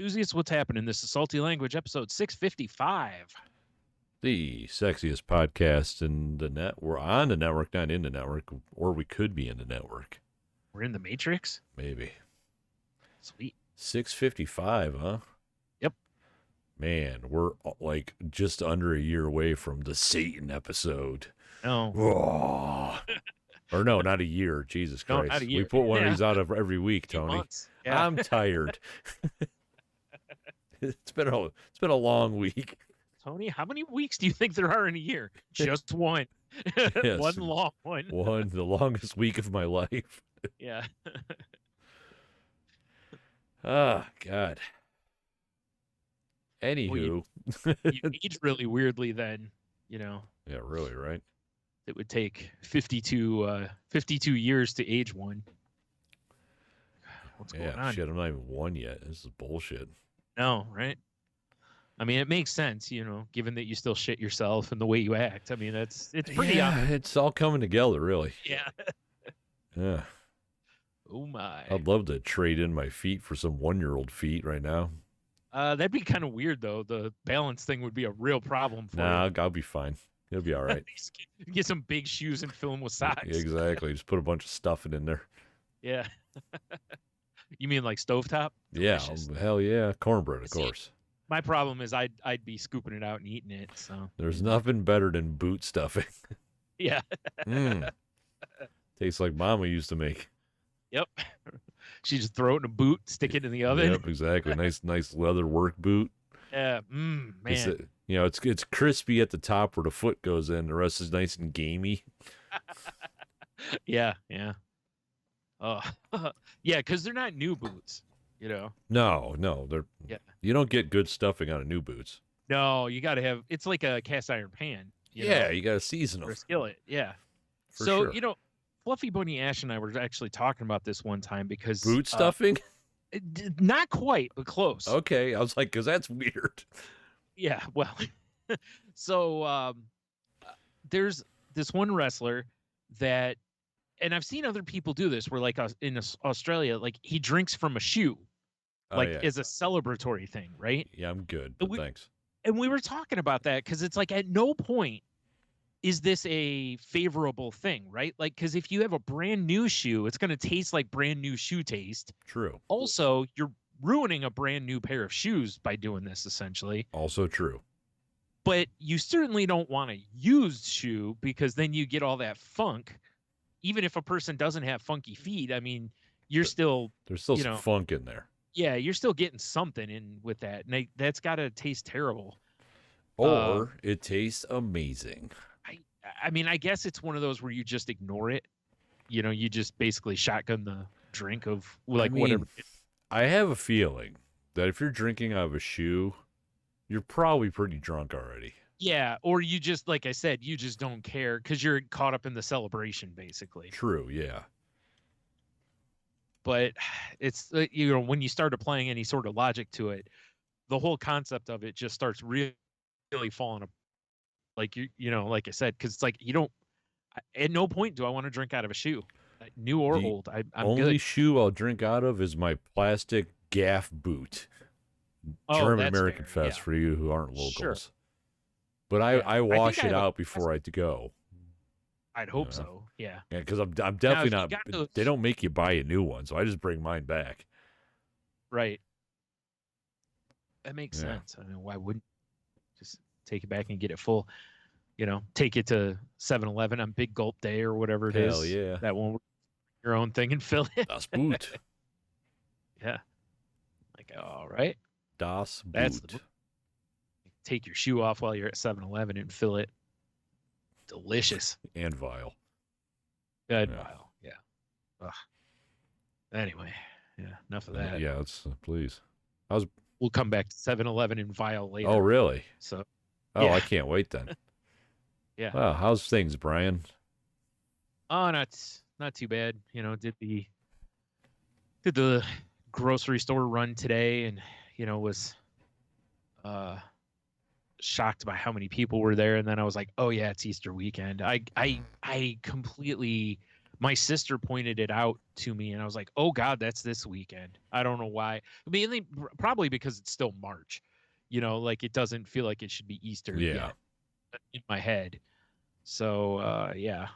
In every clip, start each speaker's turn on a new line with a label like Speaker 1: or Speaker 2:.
Speaker 1: Enthusiasts, what's happening? This is Salty Language, episode 655.
Speaker 2: The sexiest podcast in the net. We're on the network, not in the network, or we could be in the network.
Speaker 1: We're in the Matrix?
Speaker 2: Maybe.
Speaker 1: Sweet.
Speaker 2: 655, huh?
Speaker 1: Yep.
Speaker 2: Man, we're like just under a year away from the Satan episode.
Speaker 1: No.
Speaker 2: Oh. Or no, not a year. Jesus Christ.
Speaker 1: Not a year.
Speaker 2: We put one of these out every week, Tony.
Speaker 1: Months. Yeah.
Speaker 2: I'm tired. It's been a long week.
Speaker 1: Tony, how many weeks do you think there are in a year? Just one.
Speaker 2: Yes.
Speaker 1: One long one.
Speaker 2: The longest week of my life.
Speaker 1: Yeah.
Speaker 2: Oh, God. Anywho.
Speaker 1: Well, you age really weirdly then, you know.
Speaker 2: Yeah, really, right?
Speaker 1: It would take 52 years to age one. What's going on?
Speaker 2: Shit, I'm not even one yet. This is bullshit.
Speaker 1: No, right? I mean, it makes sense, you know, given that you still shit yourself and the way you act. I mean, it's pretty obvious.
Speaker 2: It's all coming together, really.
Speaker 1: Yeah.
Speaker 2: Yeah.
Speaker 1: Oh, my.
Speaker 2: I'd love to trade in my feet for some 1-year-old feet right now.
Speaker 1: That'd be kind of weird, though. The balance thing would be a real problem for
Speaker 2: you.
Speaker 1: you.
Speaker 2: I'll be fine. It'll be all right.
Speaker 1: Get some big shoes and fill them with socks.
Speaker 2: Exactly. Just put a bunch of stuffing in there.
Speaker 1: Yeah. You mean like stovetop? Delicious.
Speaker 2: Yeah. Hell yeah. Cornbread, of course.
Speaker 1: My problem is I'd be scooping it out and eating it. So
Speaker 2: there's nothing better than boot stuffing.
Speaker 1: Yeah.
Speaker 2: Tastes like Mama used to make.
Speaker 1: Yep. She just throw it in a boot, stick it in the oven.
Speaker 2: Yep, exactly. Nice leather work boot.
Speaker 1: Yeah. Man.
Speaker 2: It's crispy at the top where the foot goes in. The rest is nice and gamey.
Speaker 1: Yeah. Oh, yeah, because they're not new boots, you know.
Speaker 2: No, they're.
Speaker 1: Yeah.
Speaker 2: You don't get good stuffing out of new boots.
Speaker 1: No, you got to have. It's like a cast iron pan.
Speaker 2: You got to season them.
Speaker 1: Or a skillet. Yeah.
Speaker 2: For sure.
Speaker 1: You know, Fluffy Bunny Ash and I were actually talking about this one time because
Speaker 2: boot stuffing.
Speaker 1: Not quite, but close.
Speaker 2: Okay, I was like, because that's weird.
Speaker 1: Yeah. Well, so there's this one wrestler that. And I've seen other people do this where, like, in Australia, like, he drinks from a shoe, as a celebratory thing, right?
Speaker 2: Yeah, I'm good, but thanks.
Speaker 1: And we were talking about that because it's like at no point is this a favorable thing, right? Like, because if you have a brand new shoe, it's going to taste like brand new shoe taste.
Speaker 2: True.
Speaker 1: Also, you're ruining a brand new pair of shoes by doing this, essentially.
Speaker 2: Also true.
Speaker 1: But you certainly don't want a used shoe because then you get all that funk. Even if a person doesn't have funky feet, I mean, there's still
Speaker 2: some funk in there.
Speaker 1: Yeah, you're still getting something in with that. And that's got to taste terrible.
Speaker 2: Or it tastes amazing.
Speaker 1: I mean, I guess it's one of those where you just ignore it. You know, you just basically shotgun the drink of whatever.
Speaker 2: I have a feeling that if you're drinking out of a shoe, you're probably pretty drunk already.
Speaker 1: Yeah, or you just, like I said, you just don't care because you're caught up in the celebration, basically.
Speaker 2: True, yeah.
Speaker 1: But it's, when you start applying any sort of logic to it, the whole concept of it just starts really falling apart. Like, like I said, because it's like at no point do I want to drink out of a shoe, new or old. I'm
Speaker 2: only
Speaker 1: good.
Speaker 2: Shoe I'll drink out of is my plastic gaff boot. German American Fest for you who aren't locals. Sure. But I wash it out before I go.
Speaker 1: I'd hope so. Yeah.
Speaker 2: Yeah, because I'm definitely not. They don't make you buy a new one, so I just bring mine back.
Speaker 1: Right. That makes sense. I mean, why wouldn't just take it back and get it full? You know, take it to 7-Eleven on Big Gulp Day or whatever it is.
Speaker 2: Hell yeah.
Speaker 1: That one, your own thing and fill it.
Speaker 2: Das Boot.
Speaker 1: Yeah. Like, all right.
Speaker 2: Das Boot.
Speaker 1: That's take your shoe off while you're at 7-Eleven and fill it. Delicious.
Speaker 2: And vile.
Speaker 1: Good vile. Yeah. Ugh. Anyway, enough of that.
Speaker 2: Yeah, please.
Speaker 1: We'll come back to 7-Eleven and vile later.
Speaker 2: Oh, really?
Speaker 1: So.
Speaker 2: I can't wait then.
Speaker 1: Yeah.
Speaker 2: Well, how's things, Brian?
Speaker 1: Oh, not too bad. You know, did the grocery store run today, and was shocked by how many people were there. And then I was like, oh yeah, it's Easter weekend. I completely my sister pointed it out to me, and I was like, oh God, that's this weekend. I don't know why. I mean, probably because it's still March, like it doesn't feel like it should be Easter yet in my head. So yeah,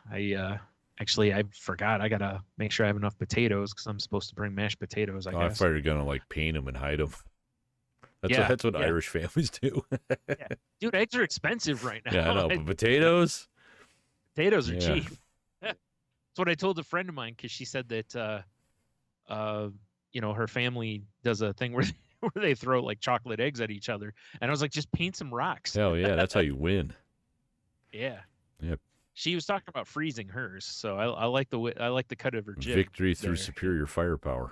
Speaker 1: actually I forgot. I gotta make sure I have enough potatoes because I'm supposed to bring mashed potatoes. I guess.
Speaker 2: I thought you were gonna like paint them and hide them. That's what Irish families do.
Speaker 1: Yeah. Dude, eggs are expensive right now.
Speaker 2: Yeah, I know, but potatoes
Speaker 1: are cheap. That's what I told a friend of mine, because she said that her family does a thing where they throw like chocolate eggs at each other, and I was like, just paint some rocks.
Speaker 2: Hell yeah, that's how you win.
Speaker 1: Yeah.
Speaker 2: Yep.
Speaker 1: She was talking about freezing hers, so I like the cut of her jib.
Speaker 2: Victory through superior firepower.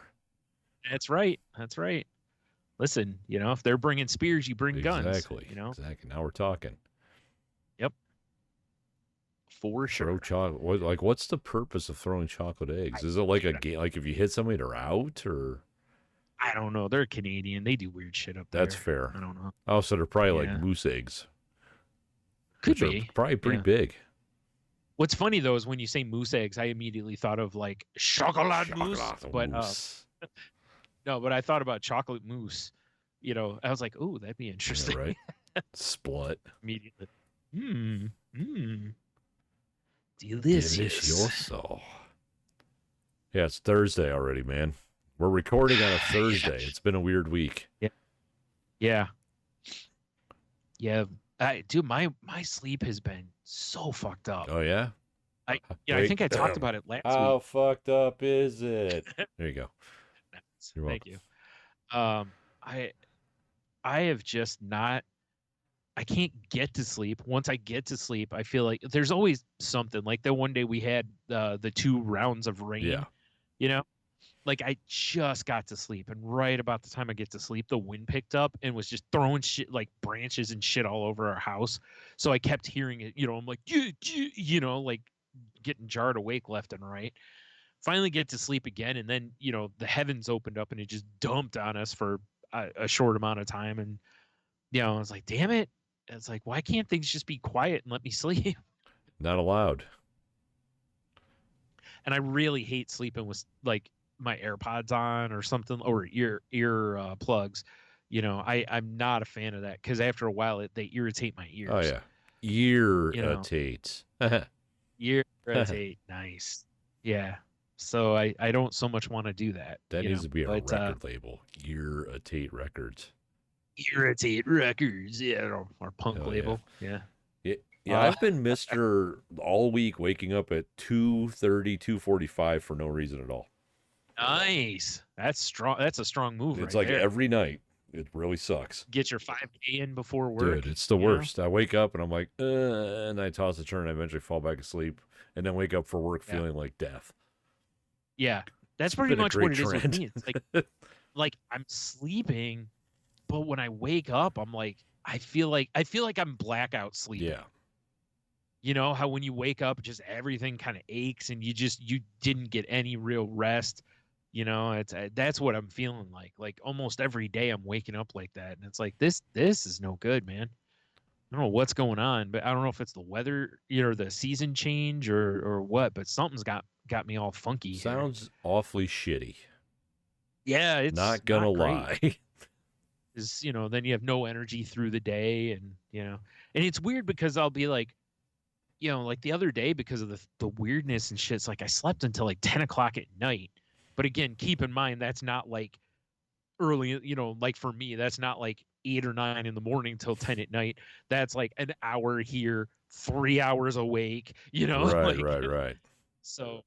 Speaker 1: That's right. That's right. Listen, if they're bringing spears, you bring guns.
Speaker 2: Exactly. Exactly. Now we're talking.
Speaker 1: Yep. For sure.
Speaker 2: What's the purpose of throwing chocolate eggs? Is it like a game? Like if you hit somebody, they're out, or?
Speaker 1: I don't know. They're Canadian. They do weird shit up there.
Speaker 2: That's fair.
Speaker 1: I don't know.
Speaker 2: Oh, so they're probably like moose eggs.
Speaker 1: Could be.
Speaker 2: Probably pretty big.
Speaker 1: What's funny though is when you say moose eggs, I immediately thought of like chocolate mousse. But no, but I thought about chocolate mousse. I was like, "Ooh, that'd be interesting."
Speaker 2: Yeah, right. Split
Speaker 1: immediately. Delicious.
Speaker 2: Yeah, it's Thursday already, man. We're recording on a Thursday. It's been a weird week.
Speaker 1: Yeah. Dude, my sleep has been so fucked up.
Speaker 2: Oh yeah.
Speaker 1: I think I talked about it last week.
Speaker 2: How fucked up is it? There you go.
Speaker 1: Thank you. I have just not. I can't get to sleep. Once I get to sleep, I feel like there's always something. Like that one day we had the 2 rounds of rain. Yeah. Like I just got to sleep, and right about the time I get to sleep, the wind picked up and was just throwing shit like branches and shit all over our house. So I kept hearing it. I'm like, like getting jarred awake left and right. Finally get to sleep again, and then the heavens opened up and it just dumped on us for a short amount of time, and I was like, damn it. It's like, why can't things just be quiet and let me sleep?
Speaker 2: Not allowed.
Speaker 1: And I really hate sleeping with like my AirPods on or something, or ear plugs. I'm not a fan of that, because after a while they irritate my ears.
Speaker 2: Oh yeah, irritate.
Speaker 1: Irritate. Nice. Yeah. So I don't so much want to do that.
Speaker 2: That needs to be a record label. Irritate Records.
Speaker 1: Irritate Records. Yeah, or punk label. Yeah.
Speaker 2: I've been Mr. all week, waking up at 2:30, 2:45 for no reason at all.
Speaker 1: Nice. That's strong. That's a strong move.
Speaker 2: It's like every night. It really sucks.
Speaker 1: Get your 5K in before work.
Speaker 2: Dude, it's the worst. I wake up and I'm like, and I toss a turn and I eventually fall back asleep, and then wake up for work feeling like death.
Speaker 1: Yeah. That's pretty much what it is with me. It's like I'm sleeping, but when I wake up, I'm like, I feel like I'm blackout sleeping.
Speaker 2: Yeah.
Speaker 1: How when you wake up, just everything kind of aches, and you didn't get any real rest. That's what I'm feeling like. Like almost every day I'm waking up like that, and it's like this is no good, man. I don't know what's going on, but I don't know if it's the weather, the season change or what, but something's got me all funky.
Speaker 2: Sounds awfully shitty.
Speaker 1: Yeah, it's
Speaker 2: not gonna lie.
Speaker 1: Is then you have no energy through the day, and and it's weird because I'll be like, like the other day, because of the weirdness and shit, it's like I slept until like 10 o'clock at night. But again, keep in mind, that's not like early, like for me, that's not like 8 or 9 in the morning till 10 at night. That's like an hour here, 3 hours awake,
Speaker 2: Right.
Speaker 1: So,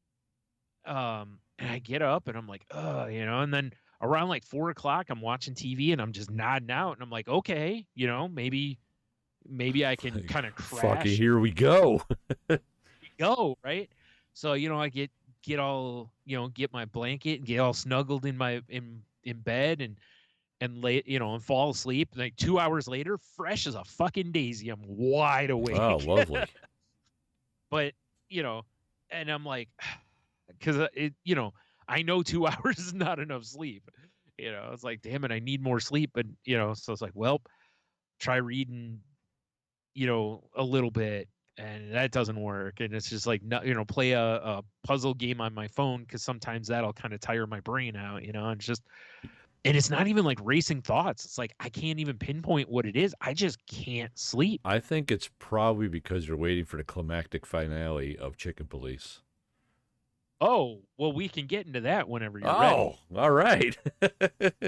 Speaker 1: and I get up and I'm like, and then around like 4 o'clock, I'm watching TV and I'm just nodding out, and I'm like, okay, maybe I can kind of crash.
Speaker 2: Fucking here we go.
Speaker 1: Right? So, I get all, get my blanket and get all snuggled in my in bed and lay, and fall asleep. Like 2 hours later, fresh as a fucking daisy, I'm wide awake.
Speaker 2: Oh, lovely.
Speaker 1: But, and I'm like, because I know 2 hours is not enough sleep. It's like, damn it, I need more sleep. And, so it's like, well, try reading, a little bit, and that doesn't work. And it's just like, play a puzzle game on my phone, because sometimes that'll kind of tire my brain out, and it's not even like racing thoughts. It's like I can't even pinpoint what it is. I just can't sleep.
Speaker 2: I think it's probably because you're waiting for the climactic finale of Chicken Police.
Speaker 1: Oh, well, we can get into that whenever you're ready.
Speaker 2: Oh, all right.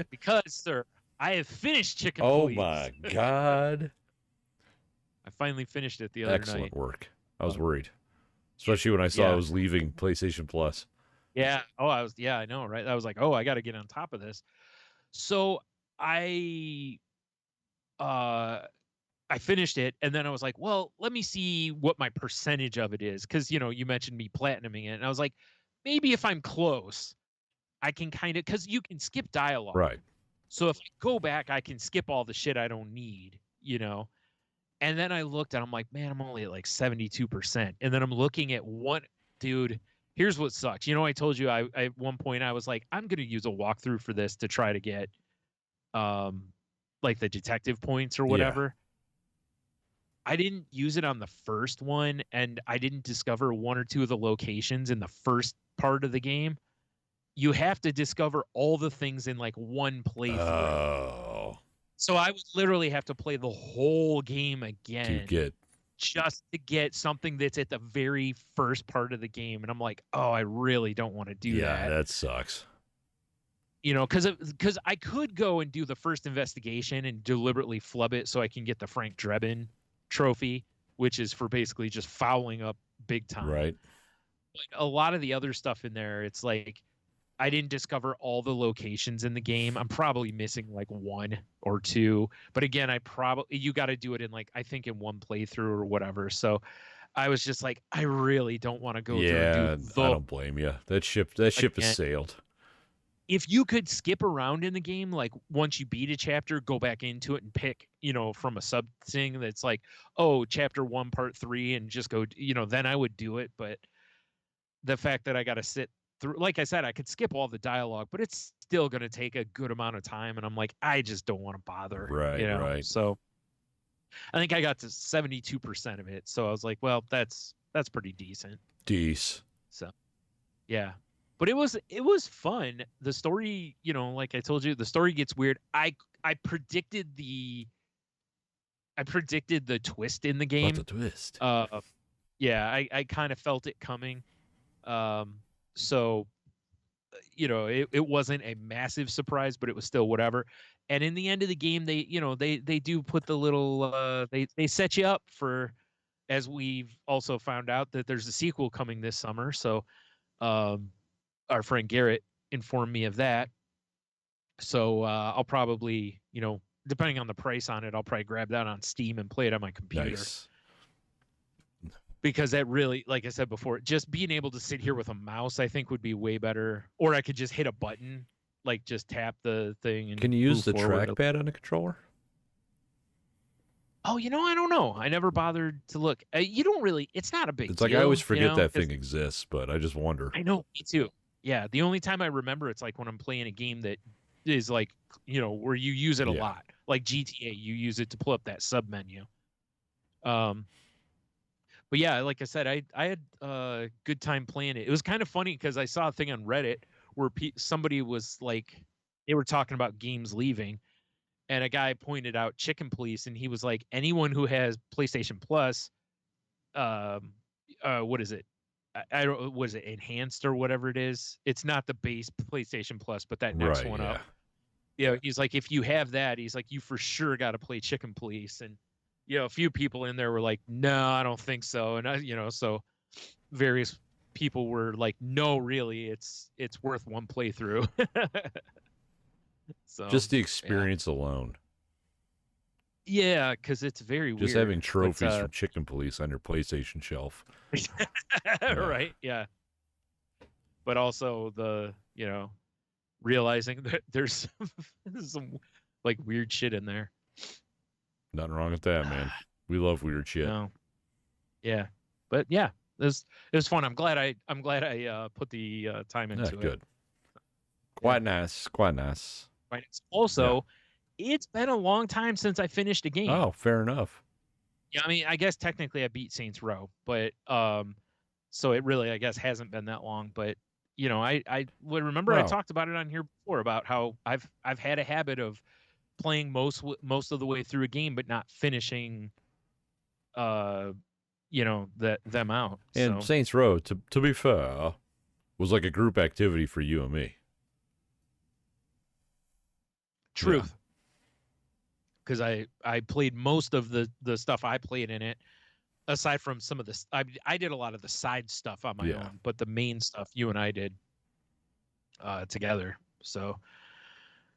Speaker 1: Because, sir, I have finished Chicken Police.
Speaker 2: Oh, my God.
Speaker 1: I finally finished it the other night.
Speaker 2: Excellent work. I was worried, especially when I saw I was leaving PlayStation Plus.
Speaker 1: Yeah. Oh, I know, right? I was like, oh, I got to get on top of this. So I finished it, and then I was like, well, let me see what my percentage of it is, because you mentioned me platinuming it, and I was like, maybe if I'm close, I can kind of, because you can skip dialogue,
Speaker 2: right?
Speaker 1: So if I go back, I can skip all the shit I don't need, And then I looked, and I'm like, man, I'm only at like 72%, and then I'm looking at one dude. Here's what sucks. I told you I at one point I was like, I'm gonna use a walkthrough for this to try to get, like the detective points or whatever. Yeah. I didn't use it on the first one, and I didn't discover one or two of the locations in the first part of the game. You have to discover all the things in like one playthrough.
Speaker 2: Oh.
Speaker 1: So I would literally have to play the whole game again just to get something that's at the very first part of the game. And I'm like, oh, I really don't want to do that.
Speaker 2: Yeah, that sucks.
Speaker 1: Because I could go and do the first investigation and deliberately flub it so I can get the Frank Drebin trophy, which is for basically just fouling up big time.
Speaker 2: Right.
Speaker 1: But a lot of the other stuff in there, it's like I didn't discover all the locations in the game. I'm probably missing like one or two. But again, you got to do it in like, I think in one playthrough or whatever. So I was just like, I really don't want to go through and do
Speaker 2: I don't blame you. That ship has sailed.
Speaker 1: If you could skip around in the game, like once you beat a chapter, go back into it and pick, from a sub thing that's like, oh, chapter 1, part 3, and just go, then I would do it. But the fact that I got to sit through, like I said, I could skip all the dialogue, but it's still going to take a good amount of time. And I'm like, I just don't want to bother.
Speaker 2: Right, right.
Speaker 1: So I think I got to 72% of it. So I was like, well, that's pretty decent. So, yeah. But it was fun. The story, like I told you, the story gets weird. I predicted the twist in the game.
Speaker 2: What's the twist?
Speaker 1: Yeah, I kind of felt it coming. So, it wasn't a massive surprise, but it was still whatever. And in the end of the game, they do put the little they set you up for, as we've also found out, that there's a sequel coming this summer. So, our friend Garrett informed me of that. So I'll probably, depending on the price on it, I'll probably grab that on Steam and play it on my computer.
Speaker 2: Nice.
Speaker 1: Because that really, like I said before, just being able to sit here with a mouse, I think would be way better. Or I could just hit a button, like just tap the thing. And
Speaker 2: can you use the trackpad on a controller?
Speaker 1: Oh, I don't know. I never bothered to look. You don't really, it's not a big deal.
Speaker 2: It's like I always forget that thing exists, but I just wonder.
Speaker 1: I know, me too. Yeah, the only time I remember it's like when I'm playing a game that is like, where you use it a lot. Like GTA, you use it to pull up that sub menu. But yeah, like I said, I had a good time playing it. It was kind of funny because I saw a thing on Reddit where somebody was like, they were talking about games leaving, and a guy pointed out Chicken Police, and he was like, anyone who has PlayStation Plus, what is it? I don't, was it enhanced or whatever it is? It's not the base PlayStation Plus, but that next one up. Yeah, he's like, if you have that, he's like, you for sure got to play Chicken Police. And a few people in there were like, no, I don't think so. And so various people were like, no, really, it's worth one playthrough. So
Speaker 2: just the experience alone.
Speaker 1: Yeah, because it's very weird.
Speaker 2: Just having trophies from Chicken Police on your PlayStation shelf.
Speaker 1: Right, yeah. But also the, realizing that there's some like weird shit in there.
Speaker 2: Nothing wrong with that, man. We love weird shit.
Speaker 1: No. Yeah. But yeah, it was fun. I'm glad I put the time into it.
Speaker 2: Good. Quite nice.
Speaker 1: Also, it's been a long time since I finished a game.
Speaker 2: Oh, fair enough.
Speaker 1: Yeah, I mean, I guess technically I beat Saints Row, but so it really, I guess, hasn't been that long. But I would remember I talked about it on here before about how I've had a habit of playing most of the way through a game, but not finishing, them out.
Speaker 2: And
Speaker 1: So
Speaker 2: Saints Row, to be fair, was like a group activity for you and me.
Speaker 1: truth, because I played most of the stuff I played in it. Aside from some of this, I did a lot of the side stuff on my own, but the main stuff you and I did together. So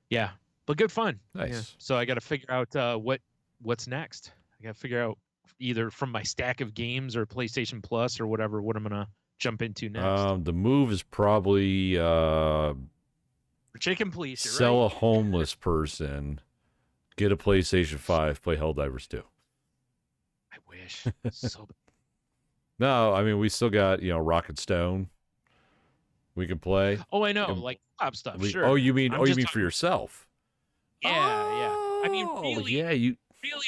Speaker 1: yeah, but good fun.
Speaker 2: Nice.
Speaker 1: Yeah. So I got to figure out what's next. I got to figure out either from my stack of games or PlayStation Plus or whatever what I'm gonna jump into next.
Speaker 2: The move is probably
Speaker 1: Chicken Police.
Speaker 2: Sell a homeless person, get a PlayStation 5, play Helldivers 2.
Speaker 1: I wish. So
Speaker 2: no, I mean we still got Rocket Stone. We can play.
Speaker 1: Oh, I know, like pop stuff. Sure.
Speaker 2: Oh, you mean for yourself?
Speaker 1: Yeah, yeah. I mean, really,
Speaker 2: yeah.
Speaker 1: Really,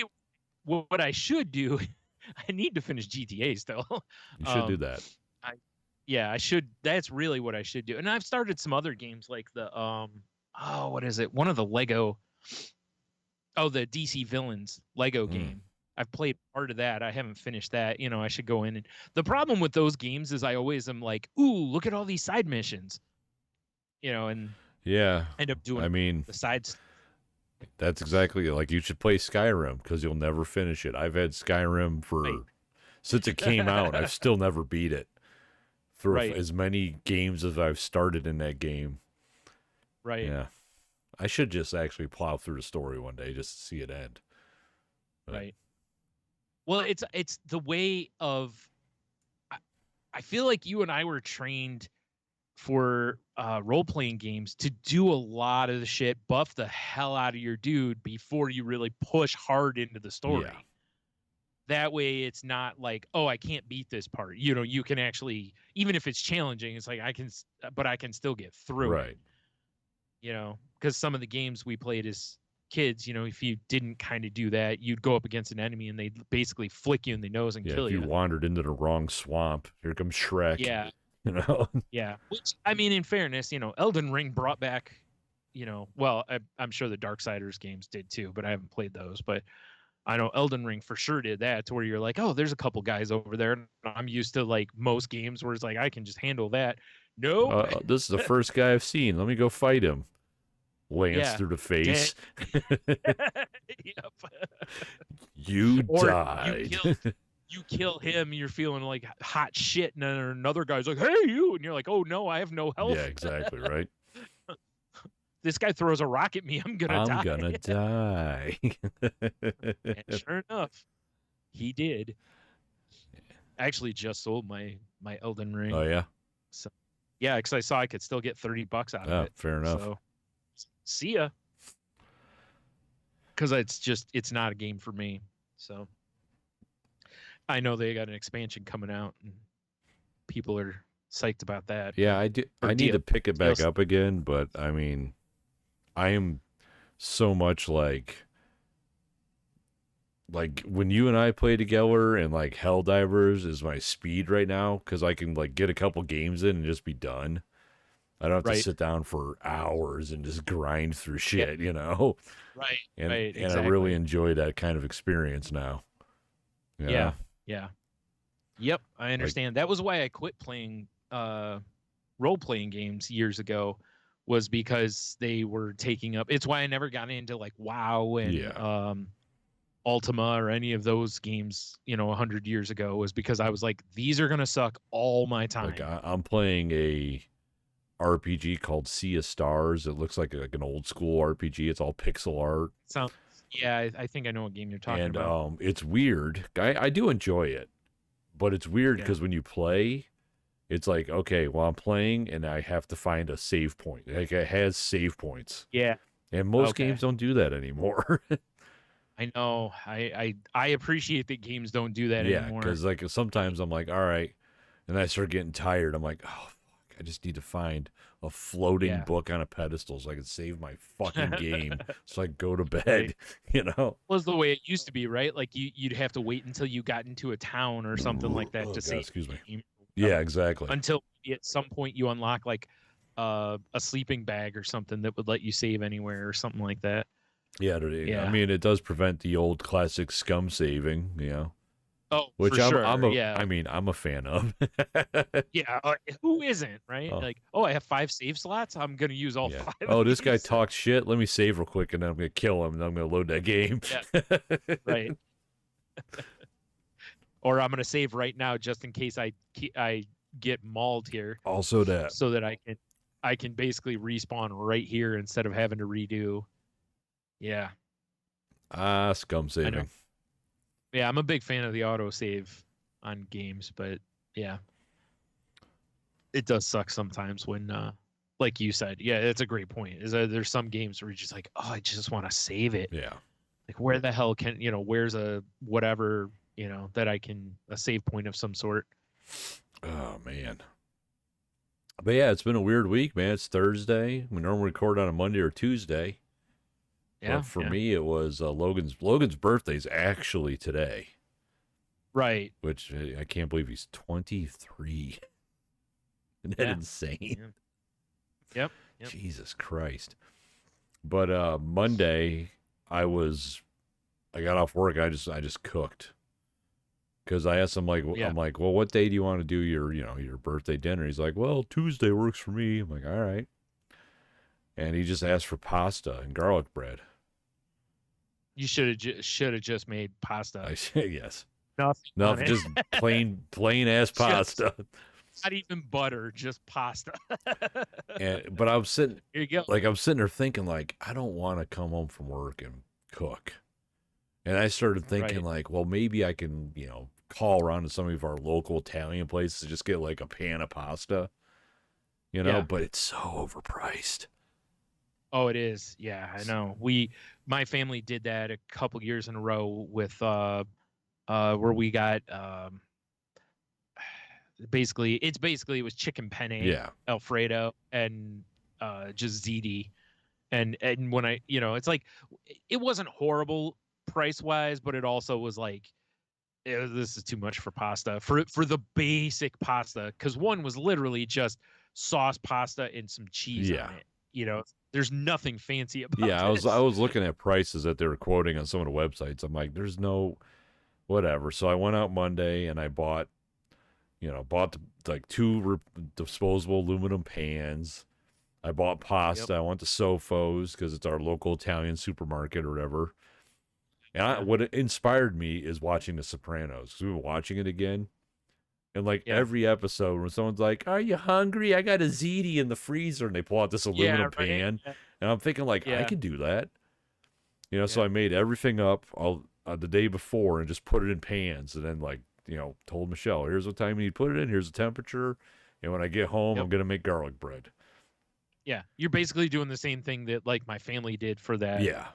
Speaker 1: what I should do, I need to finish GTA still.
Speaker 2: You should do that.
Speaker 1: I should. That's really what I should do. And I've started some other games like the what is it? One of the Lego. Oh, the DC Villains Lego game. I've played part of that. I haven't finished that. I should go in. And the problem with those games is I always am like, ooh, look at all these side missions. And end up doing the sides.
Speaker 2: That's exactly like you should play Skyrim because you'll never finish it. I've had Skyrim since it came out. I've still never beat it for as many games as I've started in that game.
Speaker 1: Right.
Speaker 2: Yeah. I should just actually plow through the story one day just to see it end. But,
Speaker 1: right. Well, it's the way of. I feel like you and I were trained for role-playing games to do a lot of the shit, buff the hell out of your dude before you really push hard into the story. Yeah. That way it's not like, oh, I can't beat this part. You can actually, even if it's challenging, it's like I can still get through it. Because some of the games we played as kids, if you didn't kind of do that, you'd go up against an enemy and they'd basically flick you in the nose and kill you.
Speaker 2: If you wandered into the wrong swamp, here comes Shrek.
Speaker 1: Yeah.
Speaker 2: Yeah.
Speaker 1: Which, I mean, in fairness, Elden Ring brought back, well, I'm sure the Darksiders games did too, but I haven't played those. But I know Elden Ring for sure did that, to where you're like, oh, there's a couple guys over there. And I'm used to like most games where it's like, I can just handle that. No.
Speaker 2: This is the first guy I've seen. Let me go fight him. Lance through the face.
Speaker 1: Yep.
Speaker 2: You died.
Speaker 1: You kill him, you're feeling like hot shit, and then another guy's like, hey, you, and you're like, oh no, I have no health.
Speaker 2: Yeah, exactly, right?
Speaker 1: This guy throws a rock at me, I'm gonna
Speaker 2: die.
Speaker 1: And sure enough, he did. I actually just sold my Elden Ring.
Speaker 2: Oh yeah?
Speaker 1: So yeah, because I saw I could still get $30 out of it.
Speaker 2: Fair enough.
Speaker 1: So see ya. Because it's not a game for me. So I know they got an expansion coming out and people are psyched about that.
Speaker 2: Yeah, I do. I need to pick it back up again, but I mean, I am so much like when you and I play together, and like Helldivers is my speed right now because I can like get a couple games in and just be done. I don't have to sit down for hours and just grind through shit,
Speaker 1: Right.
Speaker 2: And
Speaker 1: exactly.
Speaker 2: I really enjoy that kind of experience now.
Speaker 1: Yeah. Yep, I understand. That was why I quit playing role-playing games years ago, was because they were taking up. It's why I never got into like WoW and Ultima or any of those games, 100 years ago, was because I was like, these are gonna suck all my time.
Speaker 2: Like I'm playing a RPG called Sea of Stars. It looks like an old school RPG. It's all pixel art.
Speaker 1: I think I know what game you're talking about.
Speaker 2: And it's weird. I do enjoy it, but it's weird because when you play, it's like, okay, well, I'm playing and I have to find a save point. Like it has save points.
Speaker 1: Yeah.
Speaker 2: And most games don't do that anymore.
Speaker 1: I know. I appreciate that games don't do that anymore.
Speaker 2: Yeah, because like sometimes I'm like, all right, and I start getting tired. I'm like, oh, fuck. I just need to find a floating
Speaker 1: Yeah.
Speaker 2: book on a pedestal so I can save my fucking game so I can go to bed,
Speaker 1: Right.
Speaker 2: you know?
Speaker 1: Was the way it used to be, right? Like you'd have to wait until you got into a town or something like that
Speaker 2: Oh,
Speaker 1: to
Speaker 2: God,
Speaker 1: save
Speaker 2: excuse
Speaker 1: the
Speaker 2: me.
Speaker 1: game.
Speaker 2: Yeah, exactly.
Speaker 1: Until at some point you unlock like a sleeping bag or something that would let you save anywhere or something like that.
Speaker 2: Yeah, I
Speaker 1: Yeah.
Speaker 2: mean, it does prevent the old classic scum saving, you know,
Speaker 1: Oh,
Speaker 2: which
Speaker 1: for sure. Yeah.
Speaker 2: I'm a fan of.
Speaker 1: Yeah. Who isn't, right?
Speaker 2: Oh,
Speaker 1: Like, oh, I have 5 save slots. I'm gonna use all
Speaker 2: yeah.
Speaker 1: 5
Speaker 2: Oh,
Speaker 1: of
Speaker 2: this guy
Speaker 1: these.
Speaker 2: talked shit. Let me save real quick, and then I'm gonna kill him, and I'm gonna load that game.
Speaker 1: Yeah. Right. Or I'm gonna save right now just in case I get mauled here,
Speaker 2: Also, that.
Speaker 1: so that I can basically respawn right here instead of having to redo. Yeah.
Speaker 2: Scum
Speaker 1: I know.
Speaker 2: saving.
Speaker 1: Yeah, I'm a big fan of the autosave on games, but yeah, it does suck sometimes when, like you said, yeah, it's a great point. Is that there's some games where you're just like, oh, I just want to save it.
Speaker 2: Yeah.
Speaker 1: Like, where the hell can where's a whatever that I can a save point of some sort.
Speaker 2: Oh man. But yeah, it's been a weird week, man. It's Thursday. We normally record on a Monday or Tuesday.
Speaker 1: Yeah.
Speaker 2: But for me, it was Logan's birthday's actually today.
Speaker 1: Right.
Speaker 2: Which I can't believe he's 23. Isn't that insane?
Speaker 1: Yep.
Speaker 2: Jesus Christ. But Monday, I got off work. I just cooked. Because I asked him, I'm like, well, what day do you want to do your birthday dinner? He's like, well, Tuesday works for me. I'm like, all right. And he just asked for pasta and garlic bread.
Speaker 1: You should have just made pasta.
Speaker 2: I said, yes.
Speaker 1: Nothing.
Speaker 2: Just plain ass pasta.
Speaker 1: Not even butter, just pasta.
Speaker 2: But I was sitting,
Speaker 1: here you go.
Speaker 2: I'm sitting there thinking, I don't want to come home from work and cook. And I started thinking, well, maybe I can, call around to some of our local Italian places to just get a pan of pasta, but it's so overpriced.
Speaker 1: Oh, it is. Yeah, I know. My family did that a couple years in a row with where we got it was chicken penne, Alfredo, and just ziti. And when I, it's like, it wasn't horrible price wise, but it also was like, this is too much for pasta, for the basic pasta, because one was literally just sauce pasta and some cheese on it. There's nothing fancy about it.
Speaker 2: Yeah, I was looking at prices that they were quoting on some of the websites. I'm like, there's no whatever. So I went out Monday and I bought 2 disposable aluminum pans. I bought pasta. I went to Sofo's because it's our local Italian supermarket or whatever. And what inspired me is watching The Sopranos, because we were watching it again. And every episode when someone's like, are you hungry? I got a ziti in the freezer. And they pull out this aluminum pan. Yeah. And I'm thinking I can do that. So I made everything up the day before and just put it in pans. And then told Michelle, here's what time you need to put it in. Here's the temperature. And when I get home, I'm going to make garlic bread.
Speaker 1: Yeah. You're basically doing the same thing that my family did for that.
Speaker 2: Yeah.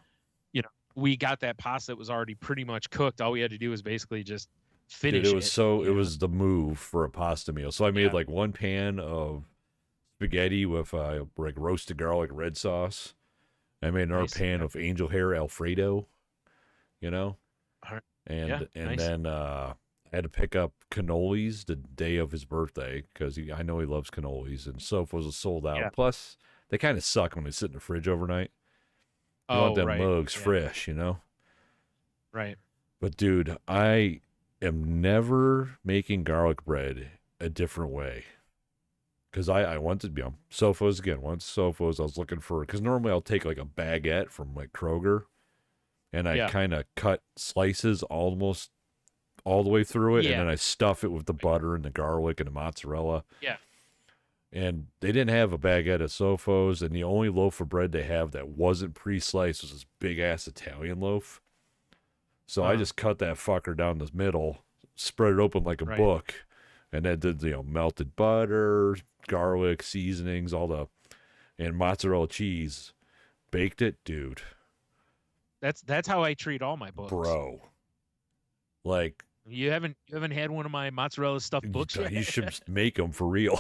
Speaker 1: We got that pasta that was already pretty much cooked. All we had to do was basically just finish
Speaker 2: it. It was the move for a pasta meal. So I made 1 pan of spaghetti with roasted garlic red sauce. I made another pan of angel hair Alfredo, And then I had to pick up cannolis the day of his birthday because I know he loves cannolis, and Sofa's was sold out. Yeah. Plus, they kind of suck when they sit in the fridge overnight. You want them mugs fresh,
Speaker 1: Right.
Speaker 2: But dude, I am never making garlic bread a different way. Because I wanted to be Sofo's again. Once Sofo's, I was looking for, because normally I'll take a baguette from Kroger, and I kind of cut slices almost all the way through it, and then I stuff it with the butter and the garlic and the mozzarella.
Speaker 1: Yeah.
Speaker 2: And they didn't have a baguette at Sofo's, and the only loaf of bread they have that wasn't pre-sliced was this big-ass Italian loaf. So I just cut that fucker down the middle, spread it open like a book, and then did, melted butter, garlic, seasonings, and mozzarella cheese. Baked it, dude.
Speaker 1: That's how I treat all my books.
Speaker 2: Bro.
Speaker 1: You haven't had one of my mozzarella stuffed books yet?
Speaker 2: You should make them for real.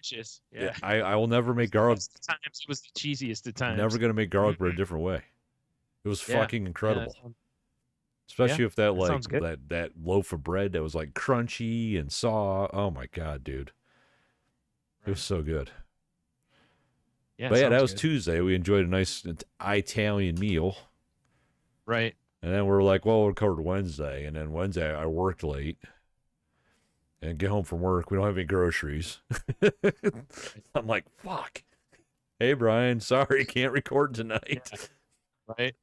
Speaker 1: delicious. Yeah.
Speaker 2: I will never make garlic.
Speaker 1: Times it was the cheesiest of times.
Speaker 2: Never gonna make garlic bread a different way. It was fucking incredible. Especially if that like that loaf of bread that was like crunchy and oh my god, dude. It was so good.
Speaker 1: Yeah,
Speaker 2: but yeah, that was Tuesday. We enjoyed a nice Italian meal.
Speaker 1: Right.
Speaker 2: And then we're like, well, we'll cover Wednesday. And then Wednesday I worked late. And get home from work. We don't have any groceries. I'm like, fuck. Hey Brian, sorry, can't record tonight.
Speaker 1: Yeah. Right.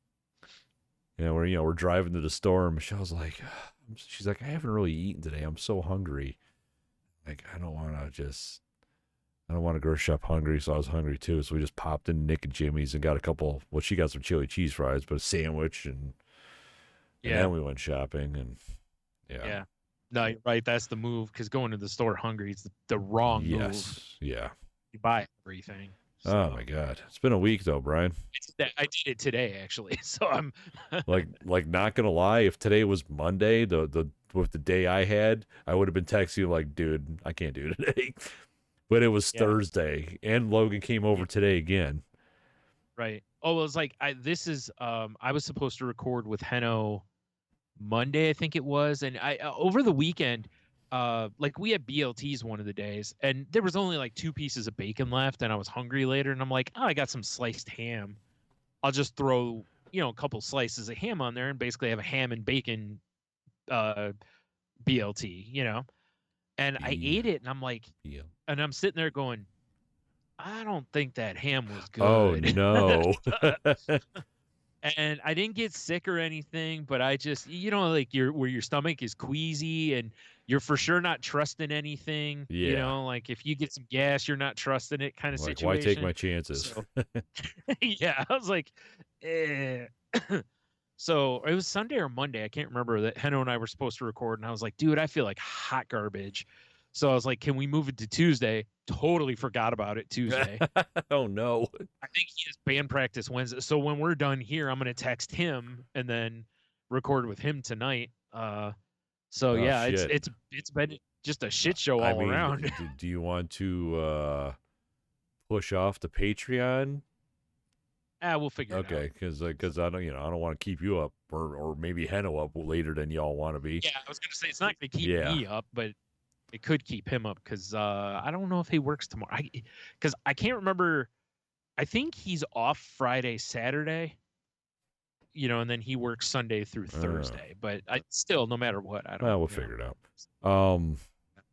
Speaker 2: Yeah, we're driving to the store, and Michelle's like, she's like, I haven't really eaten today. I'm so hungry. Like, I don't want to go shop hungry, so I was hungry too. So we just popped in Nick and Jimmy's and got she got some chili cheese fries, but a sandwich, and then we went shopping, and
Speaker 1: yeah. No, you're right. That's the move, because going to the store hungry is the wrong move.
Speaker 2: Yes, yeah.
Speaker 1: You buy everything. So.
Speaker 2: Oh my god, it's been a week though, Brian.
Speaker 1: I did it today actually, so I'm
Speaker 2: like not gonna lie. If today was Monday, with the day I had, I would have been texting you like, dude, I can't do today. But it was Thursday, and Logan came over today again.
Speaker 1: Right. Oh, it was like I was supposed to record with Heno Monday, I think it was, and I over the weekend. Like we had BLTs one of the days, and there was only like 2 pieces of bacon left, and I was hungry later, and I'm like, oh, I got some sliced ham. I'll just throw, a couple slices of ham on there and basically have a ham and bacon BLT, and I ate it, and I'm like, and I'm sitting there going, I don't think that ham was good.
Speaker 2: Oh no.
Speaker 1: And I didn't get sick or anything, but I just, like where your stomach is queasy and you're for sure not trusting anything.
Speaker 2: Yeah.
Speaker 1: Like if you get some gas, you're not trusting it kind of situation.
Speaker 2: Why take my chances?
Speaker 1: So, yeah. I was like, eh. So it was Sunday or Monday. I can't remember that Heno and I were supposed to record. And I was like, dude, I feel like hot garbage. So I was like, can we move it to Tuesday? Totally forgot about it Tuesday.
Speaker 2: Oh, no.
Speaker 1: I think he has band practice Wednesday. So when we're done here, I'm going to text him and then record with him tonight. It's been just a shit show all around.
Speaker 2: Do you want to push off the Patreon?
Speaker 1: We'll figure it out.
Speaker 2: Okay, because I don't want to keep you up or maybe Heno up later than y'all want to be.
Speaker 1: Yeah, I was going to say it's not going to keep me up, but it could keep him up because I don't know if he works tomorrow. Because I can't remember. I think he's off Friday, Saturday, and then he works Sunday through Thursday. But still, no matter what, I don't know.
Speaker 2: We'll figure it out.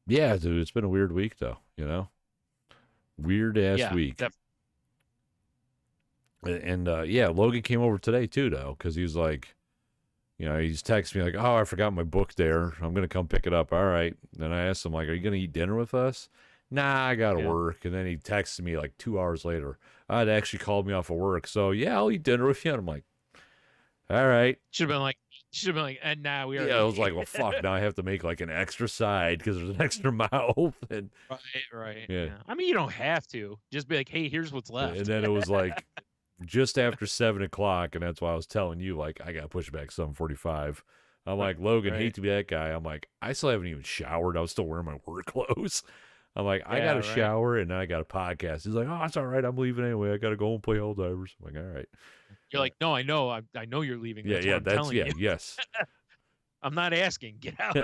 Speaker 2: Yeah, dude, it's been a weird week, though, Weird-ass week. And Logan came over today, too, though, because he was like, he's texting me like, oh, I forgot my book there. I'm going to come pick it up. All right. Then I asked him, like, are you going to eat dinner with us? Nah, I got to work. And then he texted me like 2 hours later. I'd actually called me off of work. So, yeah, I'll eat dinner with you. And I'm like, all right.
Speaker 1: Should have been like, and now we are.
Speaker 2: Yeah, I was like, well, fuck. Now I have to make like an extra side because there's an extra mouth. And,
Speaker 1: right. Yeah. I mean, you don't have to. Just be like, hey, here's what's left.
Speaker 2: And then it was like just after 7:00, and that's why I was telling you, like, I got to push back 7:45. I'm like, Logan, hate to be that guy. I'm like, I still haven't even showered. I was still wearing my work clothes. I'm like, I got to shower, and then I got a podcast. He's like, oh, it's all right. I'm leaving anyway. I got to go home and play Helldivers. I'm like, all right.
Speaker 1: You're like, no, I know. I know you're leaving. That's what I'm telling you.
Speaker 2: Yes.
Speaker 1: I'm not asking. Get out.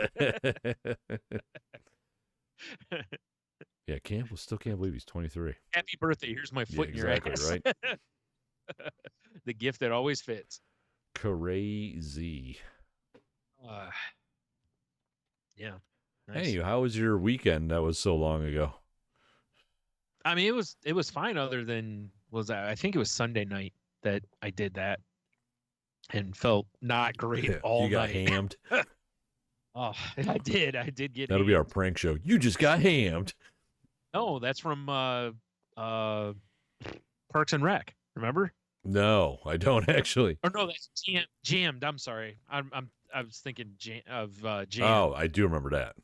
Speaker 2: Yeah, still can't believe he's 23.
Speaker 1: Happy birthday. Here's my foot in your ass.
Speaker 2: Right.
Speaker 1: The gift that always fits.
Speaker 2: Crazy.
Speaker 1: Yeah. Nice.
Speaker 2: Hey, how was your weekend? That was so long ago.
Speaker 1: I mean, it was fine. Other than I think it was Sunday night that I did that, and felt not great all night.
Speaker 2: You got hammed.
Speaker 1: Oh, I did get.
Speaker 2: That'll
Speaker 1: hammed.
Speaker 2: Be our prank show. You just got hammed.
Speaker 1: No, that's from Parks and Rec. Remember?
Speaker 2: No, I don't actually.
Speaker 1: Or no, that's jammed. I'm sorry. I was thinking of Jam.
Speaker 2: Oh, I do remember that.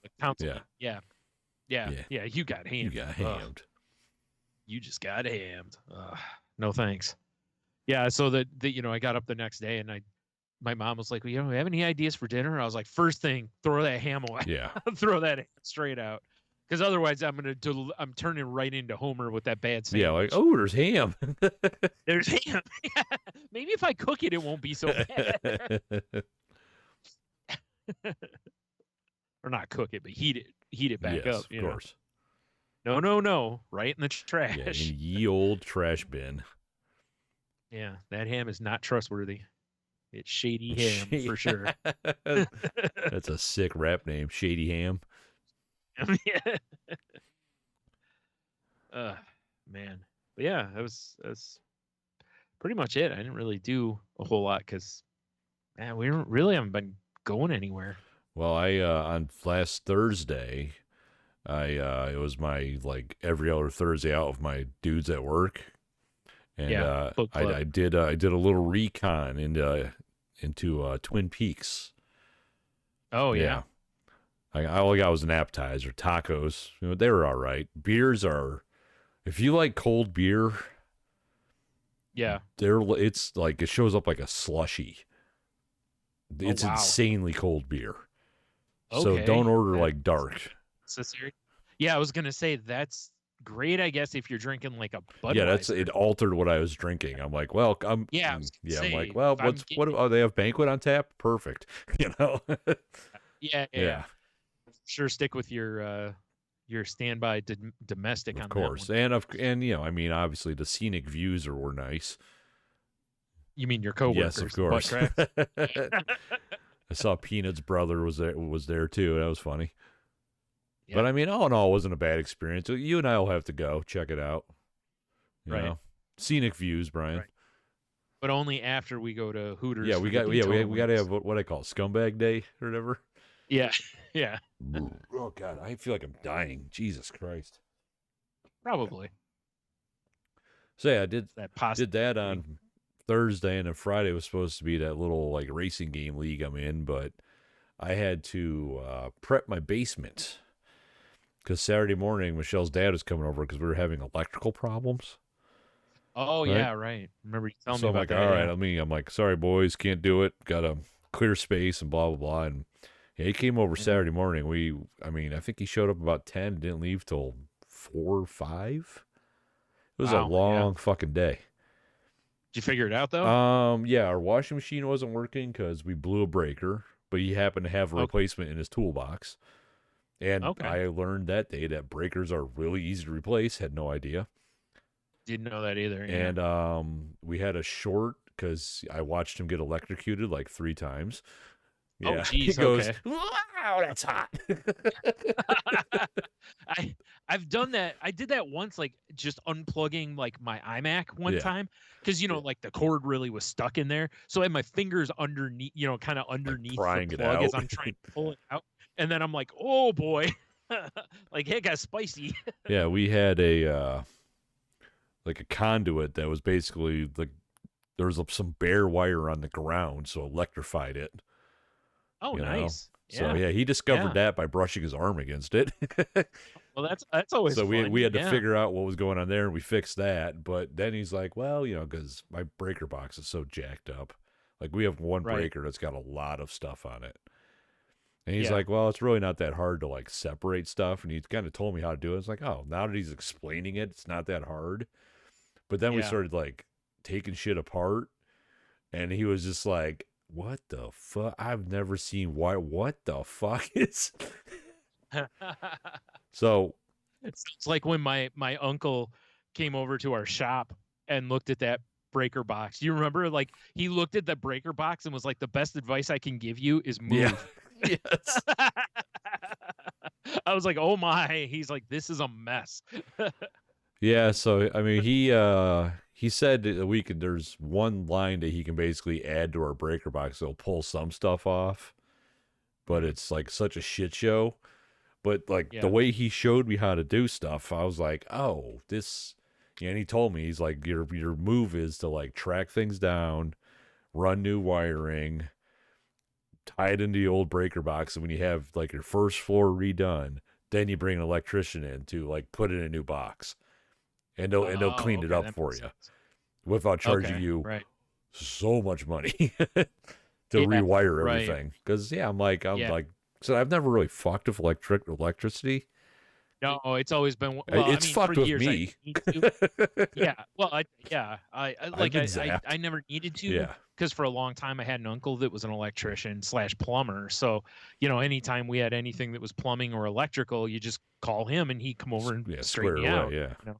Speaker 1: Yeah. You got hammed.
Speaker 2: You got hammed.
Speaker 1: You just got hammed. No thanks. Yeah. So that I got up the next day and my mom was like, well, have any ideas for dinner? I was like, first thing, throw that ham away.
Speaker 2: Yeah.
Speaker 1: Throw that straight out. Because otherwise, I'm turning right into Homer with that bad sandwich.
Speaker 2: Yeah, like, oh, there's ham.
Speaker 1: There's ham. Maybe if I cook it, it won't be so bad. Or not cook it, but heat it back
Speaker 2: Yes,
Speaker 1: up.
Speaker 2: of course.
Speaker 1: No, right in the trash.
Speaker 2: Yeah, in ye old trash bin.
Speaker 1: Yeah, that ham is not trustworthy. It's Shady Ham for sure.
Speaker 2: That's a sick rap name, Shady Ham.
Speaker 1: Yeah. Man. But yeah, that's pretty much it. I didn't really do a whole lot because we really haven't been going anywhere.
Speaker 2: Well, I on last Thursday, it was my like every other Thursday out with my dudes at work, and I did a little recon into Twin Peaks.
Speaker 1: Oh yeah.
Speaker 2: All I got was an appetizer, tacos. They were all right. Beers are, if you like cold beer,
Speaker 1: yeah,
Speaker 2: it's like it shows up like a slushy. It's insanely cold beer. Okay. So don't order like dark.
Speaker 1: Yeah, I was gonna say that's great. I guess if you're drinking like a Budweiser.
Speaker 2: Yeah, it altered what I was drinking. I'm like, well, I'm like, well, what they have banquet on tap? Perfect.
Speaker 1: Yeah. Sure, stick with your standby domestic.
Speaker 2: Of course, and I mean, obviously the scenic views were nice.
Speaker 1: You mean your coworkers?
Speaker 2: Yes, of course. I saw Peanut's brother was there too. That was funny. Yeah. But I mean, all in all, it wasn't a bad experience. You and I will have to go check it out. You know? Scenic views, Brian.
Speaker 1: Right. But only after we go to Hooters.
Speaker 2: Yeah, we got to have what I call scumbag day or whatever.
Speaker 1: Yeah.
Speaker 2: Oh God, I feel like I'm dying. Jesus Christ.
Speaker 1: Probably.
Speaker 2: So yeah, I did that on Thursday, and then Friday was supposed to be that little like racing game league I'm in, but I had to prep my basement because Saturday morning Michelle's dad was coming over because we were having electrical problems.
Speaker 1: Oh right? Yeah, right. Remember you telling me about
Speaker 2: like,
Speaker 1: that?
Speaker 2: All right, I'm like, sorry boys, can't do it. Got to clear space and blah blah blah. And he came over Saturday morning. I think he showed up about 10, didn't leave till 4 or 5. It was a long fucking day.
Speaker 1: Did you figure it out though?
Speaker 2: Yeah, our washing machine wasn't working because we blew a breaker, but he happened to have a replacement in his toolbox. And I learned that day that breakers are really easy to replace. Had no idea.
Speaker 1: Didn't know that either. Yeah.
Speaker 2: And we had a short because I watched him get electrocuted like 3 times. Yeah.
Speaker 1: Oh, geez,
Speaker 2: he goes, wow, that's hot.
Speaker 1: I've done that. I did that once, like just unplugging like my iMac one time because like the cord really was stuck in there. So I had my fingers underneath, kind of underneath
Speaker 2: like
Speaker 1: the plug as I'm trying to pull it out, and then I'm like, oh boy, like it got spicy.
Speaker 2: Yeah, we had a like a conduit that was basically like there was some bare wire on the ground, so electrified it.
Speaker 1: Oh, nice.
Speaker 2: So he discovered that by brushing his arm against it.
Speaker 1: Well, that's always
Speaker 2: so
Speaker 1: fun.
Speaker 2: we had to figure out what was going on there, and we fixed that. But then he's like, well, because my breaker box is so jacked up. Like we have one breaker that's got a lot of stuff on it. And he's like, well, it's really not that hard to like separate stuff. And he kind of told me how to do it. It's like, oh, now that he's explaining it, it's not that hard. But then we started like taking shit apart, and he was just like, what the fuck? I've never seen what the fuck is. So
Speaker 1: it's like when my uncle came over to our shop and looked at that breaker box. You remember, like he looked at the breaker box and was like, the best advice I can give you is move.
Speaker 2: Yeah. Yes.
Speaker 1: I was like, oh my. He's like, this is a mess.
Speaker 2: Yeah, so I mean he said that there's one line that he can basically add to our breaker box that'll pull some stuff off, but it's like such a shit show. But like the way he showed me how to do stuff, I was like, oh, this. And he told me, he's like, your move is to like track things down, run new wiring, tie it into the old breaker box, and when you have like your first floor redone, then you bring an electrician in to like put it in a new box, and they'll clean it up for you without charging you so much money to rewire everything. Because I'm like, so I've never really fucked with electricity
Speaker 1: No, it's always been
Speaker 2: It's
Speaker 1: for
Speaker 2: fucked with
Speaker 1: years I
Speaker 2: me.
Speaker 1: need to. Yeah, well,
Speaker 2: I've been zapped.
Speaker 1: I never needed to
Speaker 2: Yeah.
Speaker 1: because for a long time I had an uncle that was an electrician / plumber. So, anytime we had anything that was plumbing or electrical, you just call him and he'd come over and straighten
Speaker 2: Square
Speaker 1: you
Speaker 2: away,
Speaker 1: out.
Speaker 2: yeah.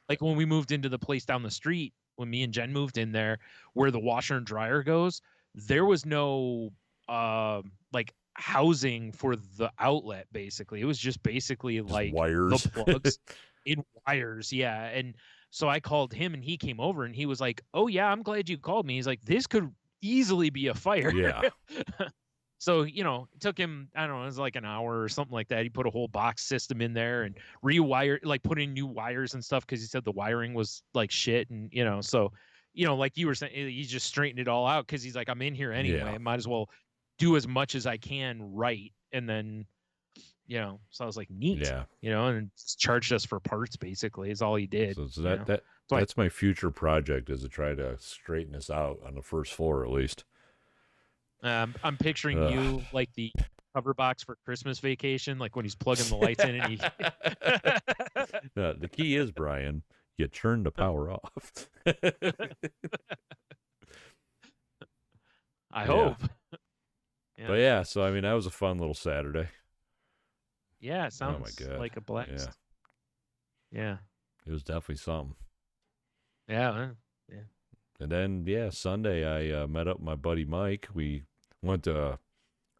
Speaker 1: Like when we moved into the place down the street, when me and Jen moved in there, where the washer and dryer goes, there was no like housing for the outlet. Basically, it was just basically
Speaker 2: Just
Speaker 1: like
Speaker 2: wires.
Speaker 1: the plugs in wires. Yeah, and so I called him, and he came over, and he was like, "Oh yeah, I'm glad you called me." He's like, "This could easily be a fire."
Speaker 2: Yeah.
Speaker 1: So, it took him, I don't know, it was like an hour or something like that. He put a whole box system in there and rewired, like put in new wires and stuff because he said the wiring was like shit. And, so, like you were saying, he just straightened it all out because he's like, I'm in here anyway.
Speaker 2: Yeah.
Speaker 1: I might as well do as much as I can right. And then, so I was like, neat,
Speaker 2: Yeah.
Speaker 1: and charged us for parts basically is all he did.
Speaker 2: So that's my future project, is to try to straighten this out on the first floor at least.
Speaker 1: I'm picturing you like the cover box for Christmas Vacation, like when he's plugging the lights in and he.
Speaker 2: The key is, Brian, you turn the power off.
Speaker 1: I hope.
Speaker 2: Yeah. But yeah, so I mean, that was a fun little Saturday.
Speaker 1: Yeah, it sounds like a blast. Yeah.
Speaker 2: It was definitely something.
Speaker 1: Yeah.
Speaker 2: And then, Sunday I met up with my buddy Mike. We went to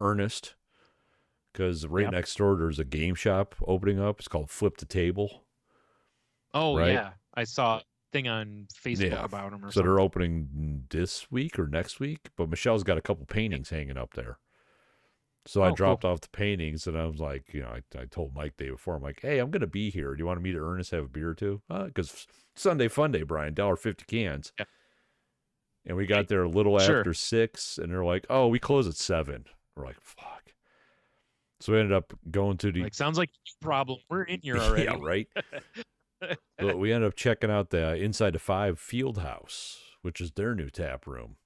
Speaker 2: Ernest because next door there's a game shop opening up. It's called Flip the Table.
Speaker 1: Oh, right? Yeah. I saw a thing on Facebook about them or something.
Speaker 2: So they're opening this week or next week, but Michelle's got a couple paintings hanging up there. So I dropped off the paintings, and I was like, I told Mike the day before, I'm like, hey, I'm going to be here. Do you want to meet at Ernest, have a beer too? Because Sunday Fun Day, Brian, $1.50 cans. Yeah. And we got there a little after 6, and they're like, oh, we close at 7. We're like, fuck. So we ended up going to the...
Speaker 1: sounds like a problem. We're in here already.
Speaker 2: Yeah, right? But we ended up checking out the Inside the 5 Field House, which is their new tap room.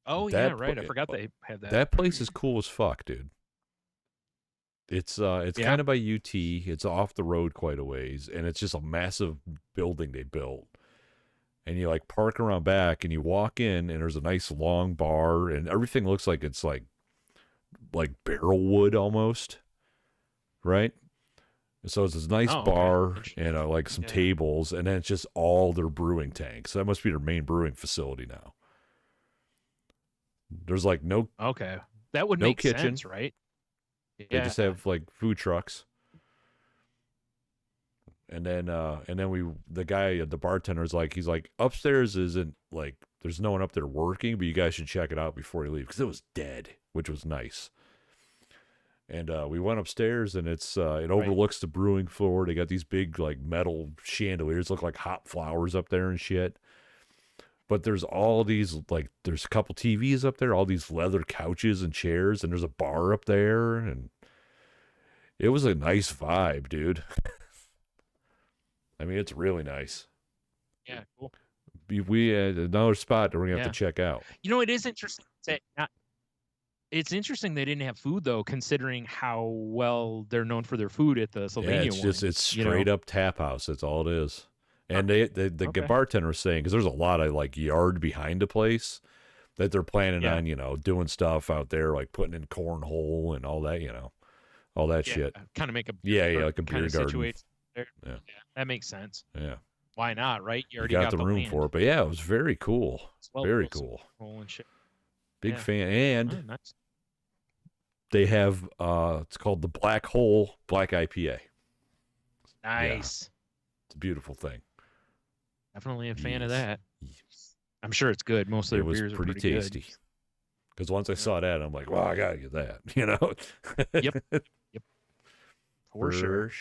Speaker 1: Oh, yeah, right. I forgot they had that.
Speaker 2: That place is cool as fuck, dude. It's kind of by UT. It's off the road quite a ways, and it's just a massive building they built. And you like park around back, and you walk in, and there's a nice long bar, and everything looks like it's like barrel wood almost, right? So it's this nice bar and like some tables, and then it's just all their brewing tanks. So that must be their main brewing facility now. There's like no
Speaker 1: that would make
Speaker 2: kitchen.
Speaker 1: Sense, right?
Speaker 2: They just have like food trucks. And then the bartender's like, he's like, upstairs isn't like, there's no one up there working, but you guys should check it out before you leave, because it was dead, which was nice. And we went upstairs, and it's it overlooks the brewing floor. They got these big like metal chandeliers, look like hot flowers up there and shit. But there's all these, like, there's a couple TVs up there, all these leather couches and chairs, and there's a bar up there, and it was a nice vibe, dude. I mean, it's really nice.
Speaker 1: Yeah, cool.
Speaker 2: We had another spot that we're going to have to check out.
Speaker 1: It is interesting. It's interesting they didn't have food, though, considering how well they're known for their food at the Sylvania one.
Speaker 2: It's straight up tap house. That's all it is. And the bartender was saying, because there's a lot of like yard behind the place that they're planning on, doing stuff out there, like putting in cornhole and all that, all that shit.
Speaker 1: Kind of make a
Speaker 2: like a beer garden.
Speaker 1: There. Yeah, that makes sense.
Speaker 2: Yeah,
Speaker 1: why not? Right? You already
Speaker 2: got the room
Speaker 1: land
Speaker 2: for it, but it was very cool. Very cool.
Speaker 1: And shit.
Speaker 2: Big fan, and
Speaker 1: nice.
Speaker 2: They have it's called the Black Hole Black IPA.
Speaker 1: Nice.
Speaker 2: Yeah. It's a beautiful thing.
Speaker 1: Definitely a fan of that. I'm sure it's good. Most of their beers are pretty
Speaker 2: tasty. Because once I saw that, I'm like, well, I gotta get that.
Speaker 1: Yep. For sure.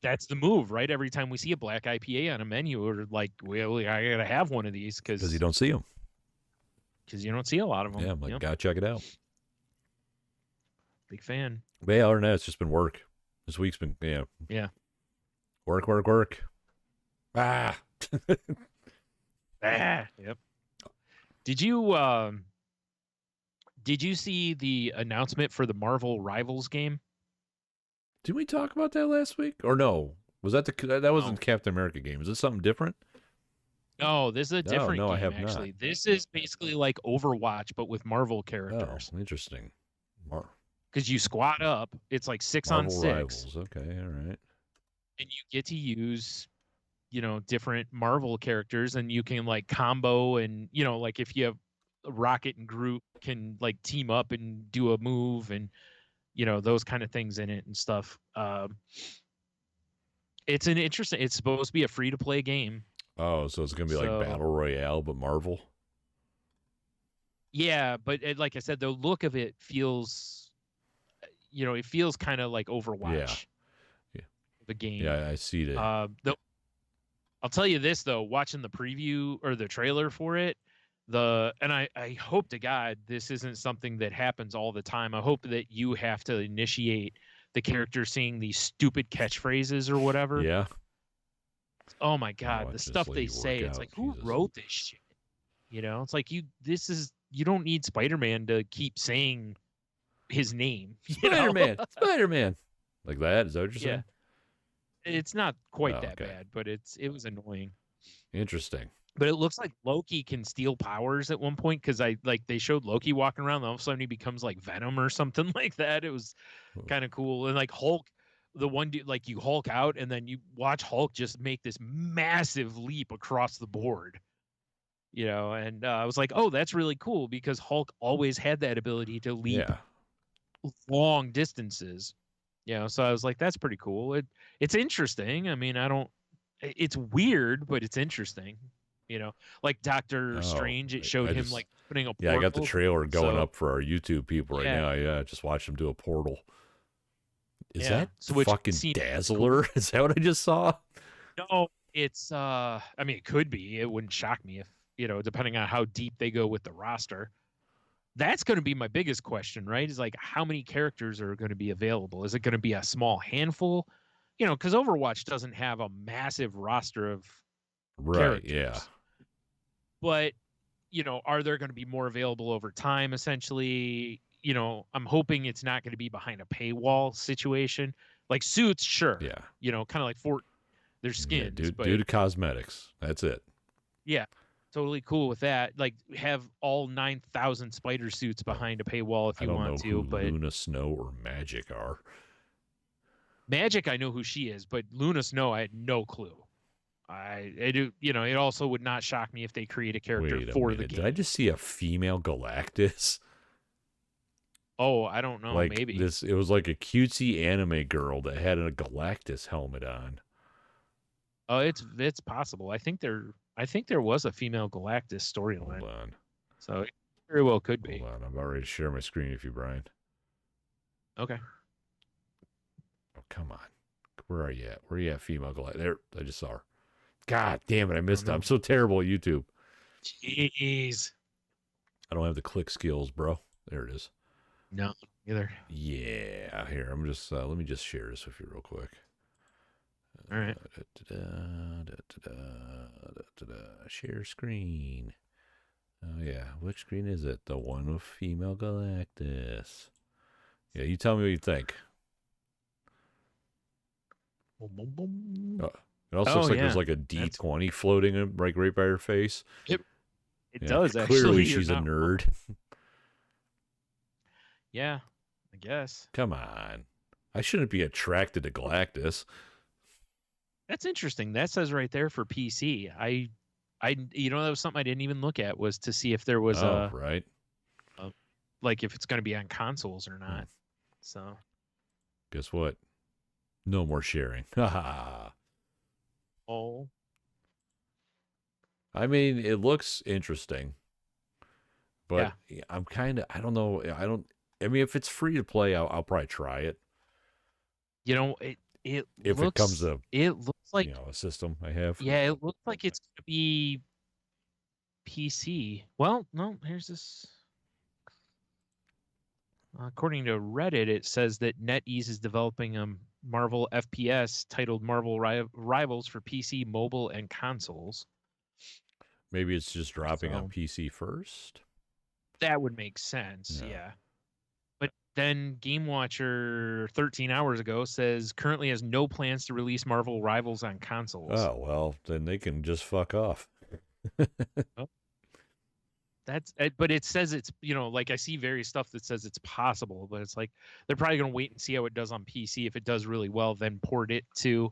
Speaker 1: That's the move, right? Every time we see a black IPA on a menu, we're like, well, I gotta have one of these because
Speaker 2: you don't see them.
Speaker 1: Because you don't see a lot of them.
Speaker 2: Yeah, I'm like, gotta check it out.
Speaker 1: Big fan.
Speaker 2: But yeah, other than that, it's just been work. This week's been work.
Speaker 1: Yep. Did you see the announcement for the Marvel Rivals game?
Speaker 2: Did we talk about that last week? Or no? Was that that wasn't
Speaker 1: No.
Speaker 2: Captain America game? Is this something different?
Speaker 1: No, this is a different
Speaker 2: no, I
Speaker 1: game,
Speaker 2: have not.
Speaker 1: actually. This is basically like Overwatch, but with Marvel
Speaker 2: Oh,
Speaker 1: characters.
Speaker 2: interesting.
Speaker 1: Because you squat up, it's like 6 on 6.
Speaker 2: Rivals. Okay, all right.
Speaker 1: And you get to use, different Marvel characters, and you can like combo, and like if you have Rocket and Groot can like team up and do a move, and those kind of things in it and stuff. It's supposed to be a free to play game.
Speaker 2: Oh, so it's gonna be like Battle Royale, but Marvel.
Speaker 1: Yeah, but like I said, the look of it feels, it feels kind of like Overwatch.
Speaker 2: Yeah.
Speaker 1: The game.
Speaker 2: Yeah, I see that.
Speaker 1: I'll tell you this though, watching the preview or the trailer for it, and I hope to God this isn't something that happens all the time. I hope that you have to initiate the character saying these stupid catchphrases or whatever.
Speaker 2: Yeah.
Speaker 1: Oh my God, the stuff they say, it's like, who wrote this shit? It's like you don't need Spider-Man to keep saying his name.
Speaker 2: Spider-Man, Spider-Man. Like that? Is that what you're saying?
Speaker 1: It's not quite that bad, but it was annoying.
Speaker 2: Interesting.
Speaker 1: But it looks like Loki can steal powers at one point, because they showed Loki walking around, and all of a sudden he becomes like Venom or something like that. It was kind of cool. And like Hulk, the one dude, like you Hulk out, and then you watch Hulk just make this massive leap across the board. And I was like, oh, that's really cool, because Hulk always had that ability to leap long distances. So I was like, that's pretty cool. It's interesting. I mean, it's weird, but it's interesting. Like Doctor Strange, it showed him like putting a portal.
Speaker 2: Yeah, I got the trailer going up for our YouTube people right now. Yeah, just watch him do a portal. Is that fucking Dazzler? Cool. Is that what I just saw?
Speaker 1: No, it's I mean, it could be. It wouldn't shock me if, depending on how deep they go with the roster. That's going to be my biggest question, right? Is like, how many characters are going to be available? Is it going to be a small handful? Because Overwatch doesn't have a massive roster of characters.
Speaker 2: Yeah.
Speaker 1: But, are there going to be more available over time, essentially? I'm hoping it's not going to be behind a paywall situation. Like suits, sure.
Speaker 2: Yeah.
Speaker 1: Kind of like their skins.
Speaker 2: Yeah, due to cosmetics. That's it.
Speaker 1: Yeah. Totally cool with that. Like, have all 9,000 spider suits behind a paywall if you want to.
Speaker 2: Who
Speaker 1: but
Speaker 2: Luna Snow or Magic are.
Speaker 1: Magic, I know who she is, but Luna Snow, I had no clue. I do. It also would not shock me if they create a character for the game.
Speaker 2: Did I just see a female Galactus?
Speaker 1: Oh, I don't know.
Speaker 2: Like
Speaker 1: maybe
Speaker 2: it was like a cutesy anime girl that had a Galactus helmet on.
Speaker 1: Oh, it's possible. I think there was a female Galactus storyline.
Speaker 2: Hold on.
Speaker 1: So it very well could be.
Speaker 2: Hold on. I'm about ready to share my screen with you, Brian.
Speaker 1: Okay.
Speaker 2: Oh, come on. Where are you at? Where are you at, female Galactus? There, I just saw her. God damn it, I missed it. I'm so terrible at YouTube.
Speaker 1: Jeez.
Speaker 2: I don't have the click skills, bro. There it is.
Speaker 1: No, either.
Speaker 2: Yeah, here. I'm just let me just share this with you real quick.
Speaker 1: All right.
Speaker 2: Share screen. Oh yeah, which screen is it? The one with female Galactus. Yeah, you tell me what you think. It also looks like there's like a D20 floating right by her face.
Speaker 1: It does actually.
Speaker 2: Clearly, she's a nerd.
Speaker 1: Yeah, I guess.
Speaker 2: Come on, I shouldn't be attracted to Galactus.
Speaker 1: That's interesting. That says right there for PC. I that was something I didn't even look at, was to see if there was like if it's going to be on consoles or not. So,
Speaker 2: guess what? No more sharing.
Speaker 1: Oh.
Speaker 2: I mean, it looks interesting, but I'm kind of, I don't know. I mean, if it's free to play, I'll probably try it. It looks like a system I have.
Speaker 1: Yeah, it looks like it's gonna be PC. Well, no, here's this. According to Reddit, it says that NetEase is developing a Marvel FPS titled Marvel Rivals for PC, mobile, and consoles.
Speaker 2: Maybe it's just dropping on PC first.
Speaker 1: That would make sense, yeah. But then Game Watcher 13 hours ago says currently has no plans to release Marvel Rivals on consoles.
Speaker 2: Oh, well, then they can just fuck off.
Speaker 1: Oh. But it says it's, like I see various stuff that says it's possible, but it's like they're probably going to wait and see how it does on PC. If it does really well, then port it to,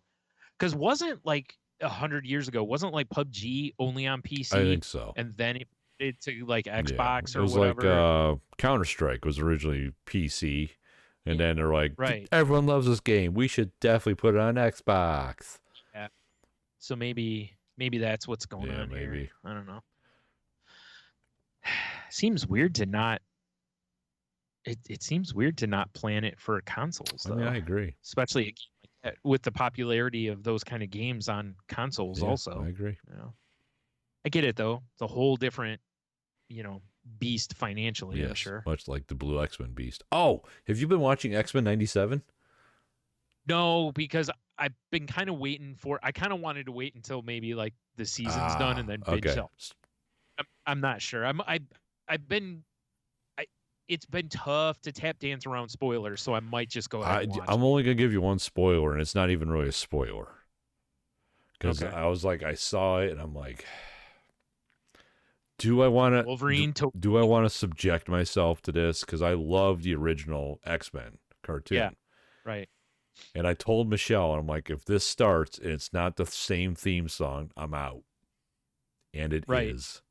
Speaker 1: because wasn't like 100 years ago, wasn't like PUBG only on PC?
Speaker 2: I think so.
Speaker 1: And then it to like Xbox
Speaker 2: It
Speaker 1: or
Speaker 2: was
Speaker 1: whatever.
Speaker 2: like Counter-Strike was originally PC, and then they're like,
Speaker 1: right.
Speaker 2: Everyone loves this game. We should definitely put it on Xbox.
Speaker 1: Yeah. So maybe that's what's going on
Speaker 2: maybe.
Speaker 1: here. I don't know. Seems weird to not. It seems weird to not plan it for consoles, though.
Speaker 2: I mean, I agree.
Speaker 1: Especially a game like that, with the popularity of those kind of games on consoles. Also,
Speaker 2: I agree.
Speaker 1: I get it though. It's a whole different, beast financially.
Speaker 2: Yes,
Speaker 1: I'm sure.
Speaker 2: Much like the Blue X-Men beast. Oh, have you been watching X-Men 97?
Speaker 1: No, because I've been kind of waiting for. I kind of wanted to wait until maybe like the season's done and then binge it. I'm not sure. It's been tough to tap dance around spoilers, so I might just go ahead and watch
Speaker 2: I'm only gonna give you one spoiler, and it's not even really a spoiler. Because I was like, I saw it, and I'm like, do I want to
Speaker 1: Wolverine?
Speaker 2: Do I want to subject myself to this? Because I love the original X-Men cartoon.
Speaker 1: Yeah, right.
Speaker 2: And I told Michelle, and I'm like, if this starts and it's not the same theme song, I'm out. And it is.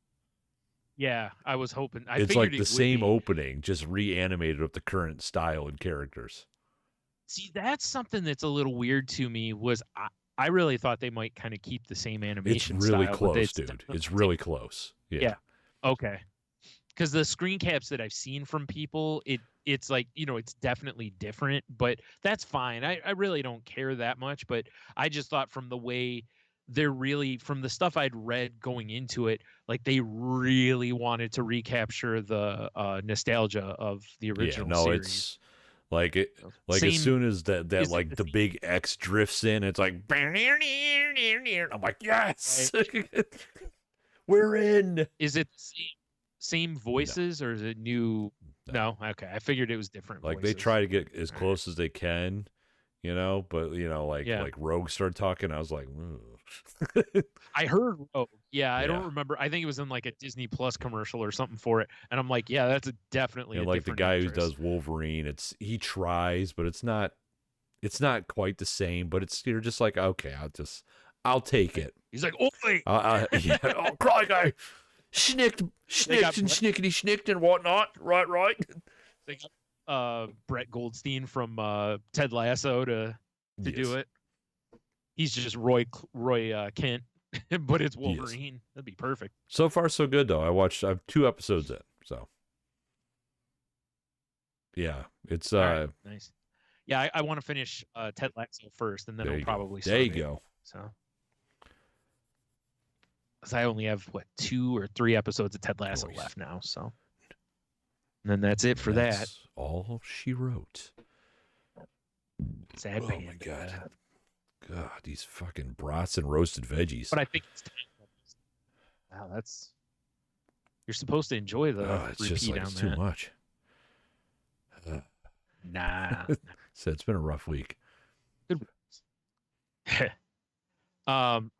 Speaker 1: Yeah, I was hoping.
Speaker 2: It's like the same opening, just reanimated with the current style and characters.
Speaker 1: See, that's something that's a little weird to me. Was I really thought they might kind of keep the same animation style.
Speaker 2: It's really close, dude. It's really close. Yeah.
Speaker 1: Okay. Because the screen caps that I've seen from people, it's like, it's definitely different, but that's fine. I really don't care that much, but I just thought from the way they're really, from the stuff I'd read going into it, like they really wanted to recapture the nostalgia of the original series.
Speaker 2: It's like it, like as soon as that like the big X drifts in, it's like, I'm like, yes, we're in.
Speaker 1: Is it same voices or is it new? No, okay. I figured it was different.
Speaker 2: Like
Speaker 1: voices.
Speaker 2: They try to get as close as they can, but like Rogue started talking, I was like,
Speaker 1: I heard Rogue. Yeah, I don't remember. I think it was in like a Disney Plus commercial or something for it, and I'm like, yeah, that's definitely
Speaker 2: like the guy who does Wolverine. He tries, but it's not quite the same. But you're just like, okay, I'll take it.
Speaker 1: He's like, oh wait,
Speaker 2: oh cry guy, schnicked and schnickety schnicked and whatnot. Right.
Speaker 1: They got Brett Goldstein from Ted Lasso to do it. He's just Roy Kent, but it's Wolverine. That'd be perfect.
Speaker 2: So far, so good though. I have 2 episodes in, so yeah, it's
Speaker 1: right, nice. Yeah, I want to finish Ted Lasso first, and then I'll probably start.
Speaker 2: There you go.
Speaker 1: So, because I only have 2 or 3 episodes of Ted Lasso left now, so and then that's it for that.
Speaker 2: All she wrote.
Speaker 1: Sad.
Speaker 2: Oh my god. God, these fucking brats and roasted veggies.
Speaker 1: But I think it's time. Wow, you're supposed to enjoy the
Speaker 2: it's
Speaker 1: repeat
Speaker 2: just like,
Speaker 1: on
Speaker 2: it's
Speaker 1: that.
Speaker 2: too much.
Speaker 1: Nah.
Speaker 2: So it's been a rough week.
Speaker 1: Good.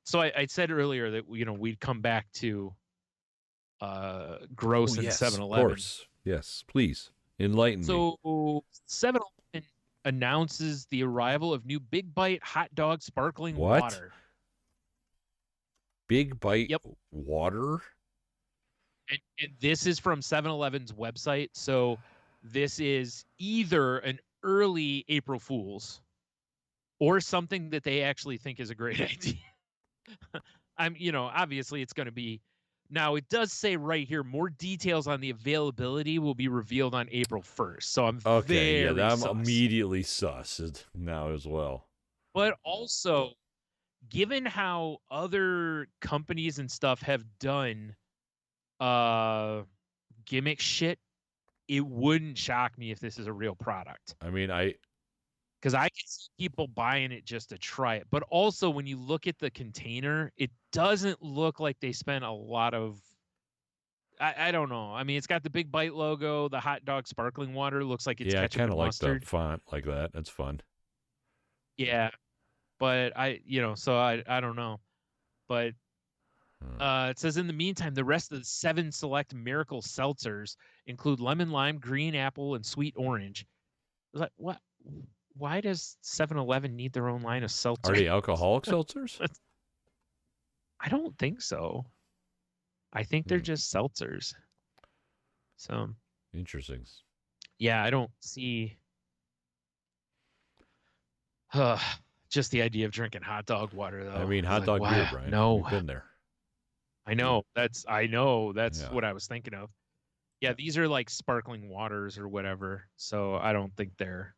Speaker 1: So I said earlier that we'd come back to gross and 7-Eleven. Of
Speaker 2: course. Yes, please enlighten me.
Speaker 1: So 7-Eleven announces the arrival of new Big Bite hot dog sparkling water.
Speaker 2: Big Bite water?
Speaker 1: And this is from 7-Eleven's website. So this is either an early April Fool's or something that they actually think is a great idea. Obviously it's going to be. Now, it does say right here, more details on the availability will be revealed on April 1st. So I'm I'm
Speaker 2: immediately sus now as well.
Speaker 1: But also, given how other companies and stuff have done gimmick shit, it wouldn't shock me if this is a real product.
Speaker 2: I mean,
Speaker 1: because I can see people buying it just to try it. But also, when you look at the container, it doesn't look like they spent a lot of I don't know. I mean, it's got the Big Bite logo. The hot dog sparkling water looks like it's
Speaker 2: Yeah, I
Speaker 1: ketchup
Speaker 2: kind
Speaker 1: and
Speaker 2: of like the
Speaker 1: mustard.
Speaker 2: font like that. That's fun.
Speaker 1: Yeah, but so I don't know. But it says in the meantime, the rest of the 7 select miracle seltzers include lemon lime, green apple, and sweet orange. Like what? Why does 7-Eleven need their own line of seltzer?
Speaker 2: Are they alcoholic seltzers?
Speaker 1: I don't think so. I think they're just seltzers. So
Speaker 2: Interesting.
Speaker 1: yeah, I don't see just the idea of drinking hot dog water though.
Speaker 2: I mean, hot
Speaker 1: like,
Speaker 2: dog
Speaker 1: why?
Speaker 2: beer, Brian.
Speaker 1: No,
Speaker 2: We've been there.
Speaker 1: I know that's
Speaker 2: Yeah.
Speaker 1: what I was thinking of. Yeah, these are like sparkling waters or whatever. So I don't think they're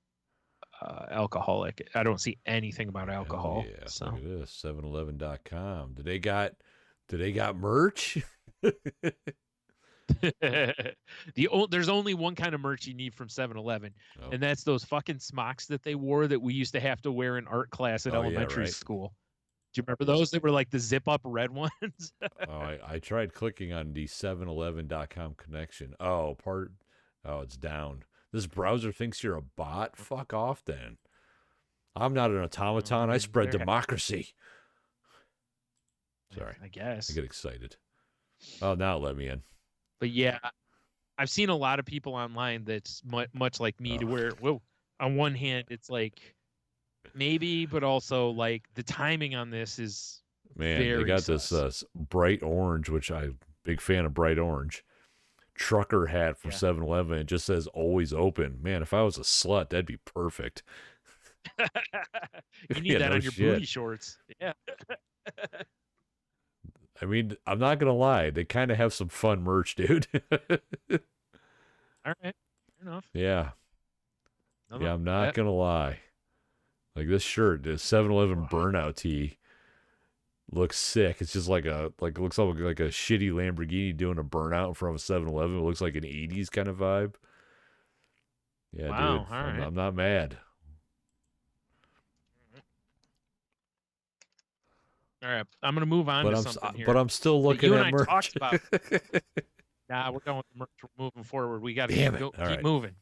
Speaker 1: alcoholic. I don't see anything about alcohol.
Speaker 2: Yeah.
Speaker 1: So
Speaker 2: Look at this. 711.com. Do they got merch?
Speaker 1: there's only one kind of merch you need from 7-Eleven, and that's those fucking smocks that they wore that we used to have to wear in art class at elementary school. Do you remember those? They were like the zip up red ones.
Speaker 2: I tried clicking on the 711.com connection. Oh, it's down. This browser thinks you're a bot? Fuck off then. I'm not an automaton. I spread democracy. Sorry.
Speaker 1: I guess.
Speaker 2: I get excited. Oh, now let me in.
Speaker 1: But yeah, I've seen a lot of people online that's much like me to where, on one hand, it's like maybe, but also like the timing on this is
Speaker 2: they got
Speaker 1: sus.
Speaker 2: this bright orange, which I'm big fan of bright orange. Trucker hat from 7-Eleven. It just says always open. Man, if I was a slut, that'd be perfect.
Speaker 1: You need that on your booty shorts. Yeah.
Speaker 2: I mean, I'm not going to lie. They kind of have some fun merch, dude.
Speaker 1: All right. Fair enough.
Speaker 2: Yeah. Yeah, I'm not going to lie. Like this shirt, the 7-Eleven burnout tee looks sick. It's just like looks like a shitty Lamborghini doing a burnout in front of a 7-Eleven. It looks like an 80s kind of vibe. Yeah, dude.
Speaker 1: All right.
Speaker 2: I'm not mad.
Speaker 1: All right, I'm gonna move on to something here.
Speaker 2: But I'm still looking at merch.
Speaker 1: Talked about. Nah, we're going with the merch. We're moving forward. We got to keep moving.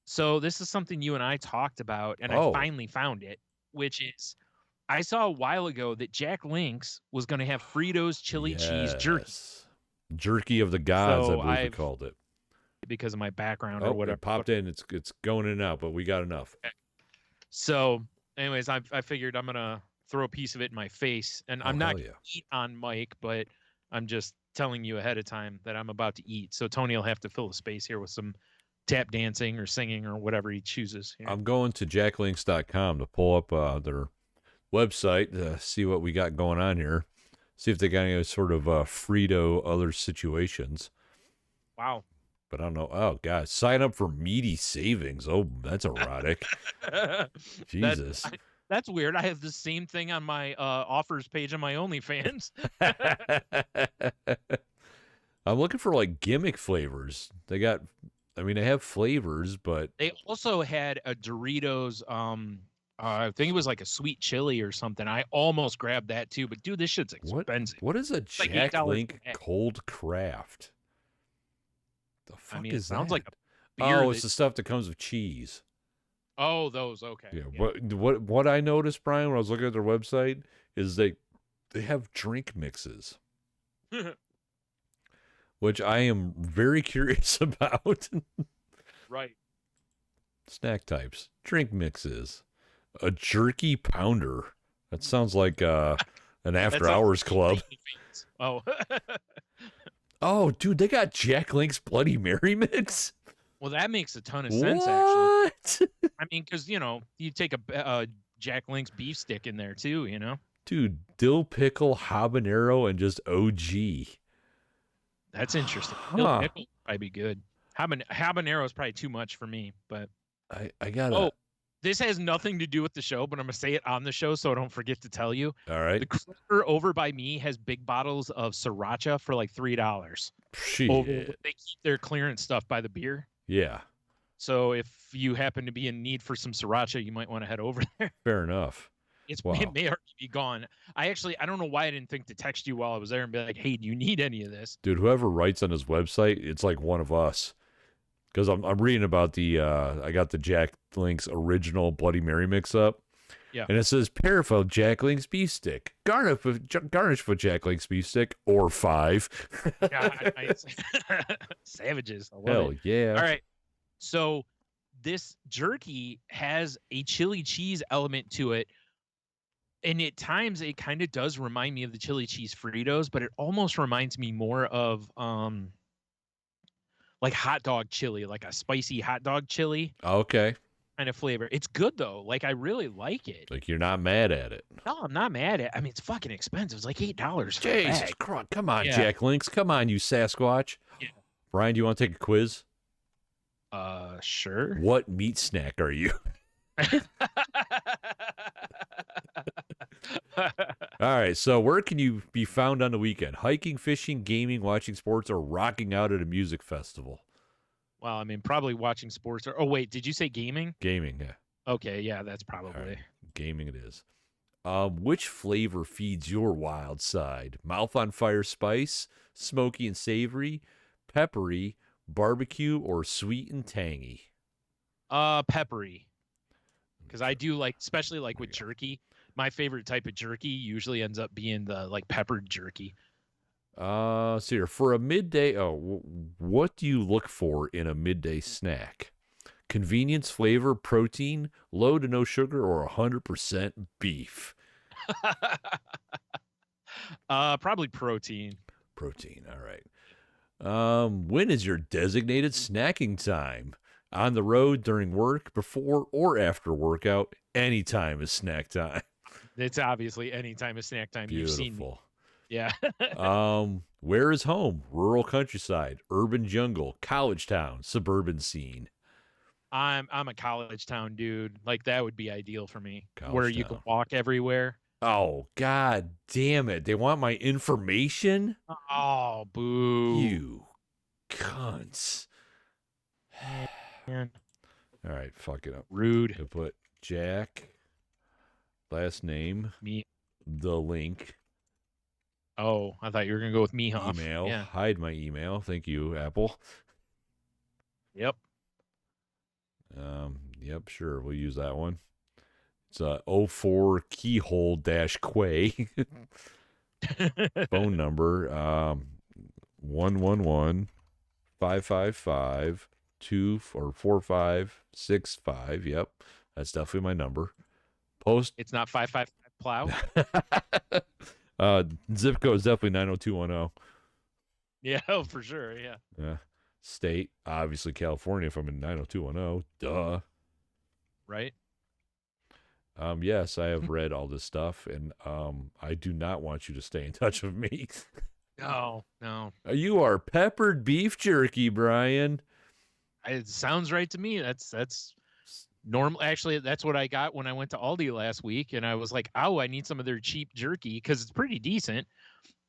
Speaker 1: So this is something you and I talked about, and I finally found it, which is I saw a while ago that Jack Link's was going to have Fritos chili cheese jerky.
Speaker 2: Jerky of the gods, I believe we called it.
Speaker 1: Because of my background or whatever.
Speaker 2: It popped in. It's going in and out, but we got enough.
Speaker 1: Okay. So, anyways, I figured I'm gonna throw a piece of it in my face, and I'm not gonna eat on mic, but I'm just telling you ahead of time that I'm about to eat. So Tony will have to fill the space here with some tap dancing or singing or whatever he chooses.
Speaker 2: I'm going to jacklinks.com to pull up their website to see what we got going on here. See if they got any sort of Frito other situations.
Speaker 1: Wow.
Speaker 2: But I don't know. Oh, God. Sign up for meaty savings. Oh, that's erotic. Jesus.
Speaker 1: That's weird. I have the same thing on my offers page on my OnlyFans.
Speaker 2: I'm looking for like gimmick flavors. They have flavors, but
Speaker 1: they also had a Doritos. I think it was like a sweet chili or something. I almost grabbed that too, but dude, this shit's expensive.
Speaker 2: What is a Jack Link Cold Craft? The fuck is that?
Speaker 1: Sounds like a beer.
Speaker 2: Oh, it's the stuff that comes with cheese.
Speaker 1: Oh, those, okay.
Speaker 2: Yeah. What I noticed, Brian, when I was looking at their website, is they have drink mixes. Which I am very curious about.
Speaker 1: Right.
Speaker 2: Snack types, drink mixes, a jerky pounder. That sounds like an after hours club.
Speaker 1: Oh.
Speaker 2: Oh, dude, they got Jack Link's Bloody Mary mix.
Speaker 1: Well, that makes a ton of sense, actually. I mean, because, you take a Jack Link's beef stick in there, too,
Speaker 2: Dude, dill pickle, habanero, and just OG.
Speaker 1: That's interesting. Dill pickle would probably be good. Habanero is probably too much for me, but...
Speaker 2: I gotta...
Speaker 1: Oh, this has nothing to do with the show, but I'm going to say it on the show so I don't forget to tell you.
Speaker 2: All right.
Speaker 1: The Kroger over by me has big bottles of Sriracha for like $3.
Speaker 2: Shit.
Speaker 1: They keep their clearance stuff by the beer.
Speaker 2: Yeah.
Speaker 1: So if you happen to be in need for some Sriracha, you might want to head over there.
Speaker 2: Fair enough.
Speaker 1: It may already be gone. I don't know why I didn't think to text you while I was there and be like, hey, do you need any of this?
Speaker 2: Dude, whoever writes on his website, it's like one of us. Because I'm reading about I got the Jack Link's original Bloody Mary mix-up.
Speaker 1: Yeah.
Speaker 2: And it says, pair of Jack Link's beef stick. Garnish with Jack Link's beef stick, or 5.
Speaker 1: God, nice. Savages. I love
Speaker 2: Hell
Speaker 1: it.
Speaker 2: yeah.
Speaker 1: All right. So this jerky has a chili cheese element to it. And at times it kind of does remind me of the chili cheese Fritos, but it almost reminds me more of like hot dog chili, like a spicy hot dog chili.
Speaker 2: Okay.
Speaker 1: Kind of flavor. It's good though. Like I really like it.
Speaker 2: Like you're not mad at it.
Speaker 1: No, I'm not mad at it. I mean, it's fucking expensive. It's like $8.
Speaker 2: Jesus Christ. Come on,
Speaker 1: Yeah.
Speaker 2: Jack Links. Come on, you Sasquatch.
Speaker 1: Yeah.
Speaker 2: Brian, do you want to take a quiz?
Speaker 1: Sure.
Speaker 2: What meat snack are you? All right, so where can you be found on the weekend? Hiking, fishing, gaming, watching sports, or rocking out at a music festival?
Speaker 1: Well, I mean, probably watching sports. Oh, wait, did you say gaming?
Speaker 2: Gaming, yeah.
Speaker 1: Okay, yeah, that's probably.
Speaker 2: Right, gaming it is. Which flavor feeds your wild side? Mouth on fire spice, smoky and savory, peppery, barbecue, or sweet and tangy?
Speaker 1: Peppery. Because I do like, especially like with jerky. My favorite type of jerky usually ends up being the like peppered jerky.
Speaker 2: So here, for a midday, what do you look for in a midday snack? Convenience, flavor, protein, low to no sugar, or 100% beef?
Speaker 1: Probably protein.
Speaker 2: Protein, all right. When is your designated snacking time? On the road, during work, before or after workout? Anytime is snack time.
Speaker 1: It's obviously any time is snack time.
Speaker 2: Beautiful.
Speaker 1: You've seen me. Yeah.
Speaker 2: Where is home? Rural countryside, urban jungle, college town, suburban scene?
Speaker 1: I'm a college town dude. Like that would be ideal for me.
Speaker 2: College
Speaker 1: where you
Speaker 2: town.
Speaker 1: can walk everywhere.
Speaker 2: Oh, God damn it. They want my information?
Speaker 1: Oh, boo.
Speaker 2: You cunts.
Speaker 1: Man.
Speaker 2: All right, fuck it up.
Speaker 1: Rude.
Speaker 2: I put Jack, last name,
Speaker 1: Me.
Speaker 2: the link.
Speaker 1: Oh, I thought you were going to go with me, huh?
Speaker 2: Email.
Speaker 1: Yeah.
Speaker 2: Hide my email. Thank you, Apple.
Speaker 1: Yep.
Speaker 2: Yep, sure. We'll use that one. It's 04 keyhole -quay. Phone number 111-555-4565. Yep, that's definitely my number. Post.
Speaker 1: It's not 555 plow.
Speaker 2: Zip code is definitely 90210.
Speaker 1: Yeah, oh, for sure. Yeah.
Speaker 2: State, obviously California if I'm in 90210. Duh.
Speaker 1: Right.
Speaker 2: Yes, I have read all this stuff, and I do not want you to stay in touch with me.
Speaker 1: No.
Speaker 2: You are peppered beef jerky, Brian.
Speaker 1: It sounds right to me. That's normal. Actually, that's what I got when I went to Aldi last week, and I was like, "Oh, I need some of their cheap jerky because it's pretty decent."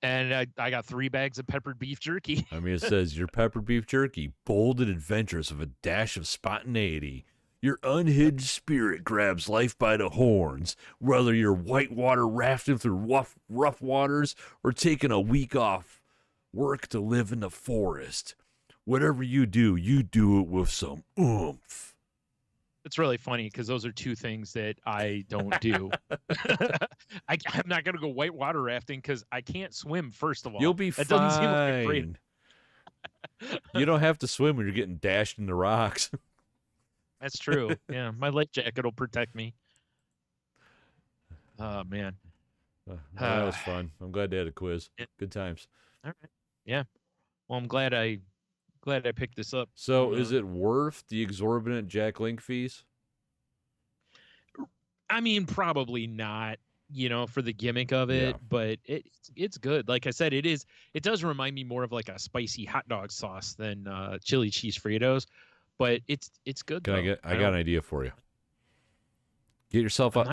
Speaker 1: And I got 3 bags of peppered beef jerky.
Speaker 2: I mean, it says your peppered beef jerky, bold and adventurous with a dash of spontaneity. Your unhinged spirit grabs life by the horns, whether you're whitewater rafting through rough waters or taking a week off work to live in the forest. Whatever you do it with some oomph.
Speaker 1: It's really funny because those are 2 things that I don't do. I'm not going to go whitewater rafting because I can't swim, first of all.
Speaker 2: You'll be
Speaker 1: that
Speaker 2: fine.
Speaker 1: Doesn't seem like a great...
Speaker 2: You don't have to swim when you're getting dashed in the rocks.
Speaker 1: That's true. Yeah, my life jacket will protect me. Oh, man.
Speaker 2: That was fun. I'm glad they had a quiz.
Speaker 1: Yeah.
Speaker 2: Good times.
Speaker 1: All right. Yeah. Well, I'm glad I picked this up.
Speaker 2: So is it worth the exorbitant Jack Link fees?
Speaker 1: I mean, probably not, for the gimmick of it, but it's good. Like I said, it does remind me more of like a spicy hot dog sauce than chili cheese Fritos, but it's good.
Speaker 2: I got an idea for you. Get yourself a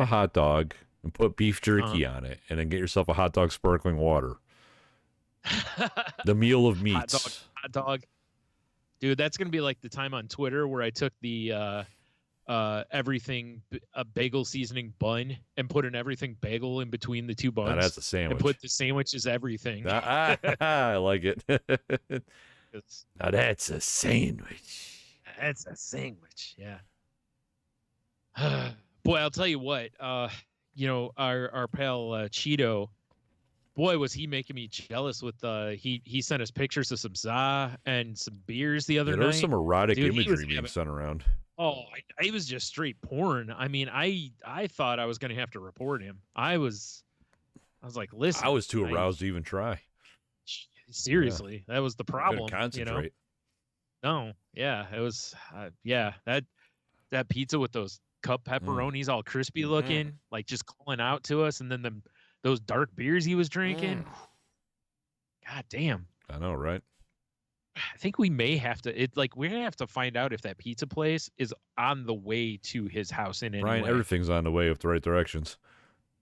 Speaker 2: hot dog and put beef jerky on it, and then get yourself a hot dog sparkling water. The meal of meats.
Speaker 1: Hot dog. Dude, that's going to be like the time on Twitter where I took the everything a bagel seasoning bun and put an everything bagel in between the two
Speaker 2: Now
Speaker 1: buns
Speaker 2: that's a
Speaker 1: and
Speaker 2: sandwich.
Speaker 1: put the sandwich as everything.
Speaker 2: I like it. Now that's a sandwich.
Speaker 1: That's a sandwich. Yeah. Boy, I'll tell you what. You know, our pal Cheeto. Boy, was he making me jealous with he sent us pictures of some za and some beers the other
Speaker 2: Yeah,
Speaker 1: night.
Speaker 2: there was some erotic
Speaker 1: Dude,
Speaker 2: imagery being sent around.
Speaker 1: Oh, I was just straight porn. I mean, I thought I was gonna have to report him. I was like, listen,
Speaker 2: I was too aroused to even try.
Speaker 1: Seriously, that was the problem.
Speaker 2: Couldn't concentrate.
Speaker 1: You know? No, yeah, it was. Yeah, that pizza with those cup pepperonis, all crispy looking, like just calling out to us, and then those dark beers he was drinking. God damn.
Speaker 2: I know, right?
Speaker 1: I think we may have to. We're gonna have to find out if that pizza place is on the way to his house in any
Speaker 2: Brian,
Speaker 1: way.
Speaker 2: everything's on the way with the right directions.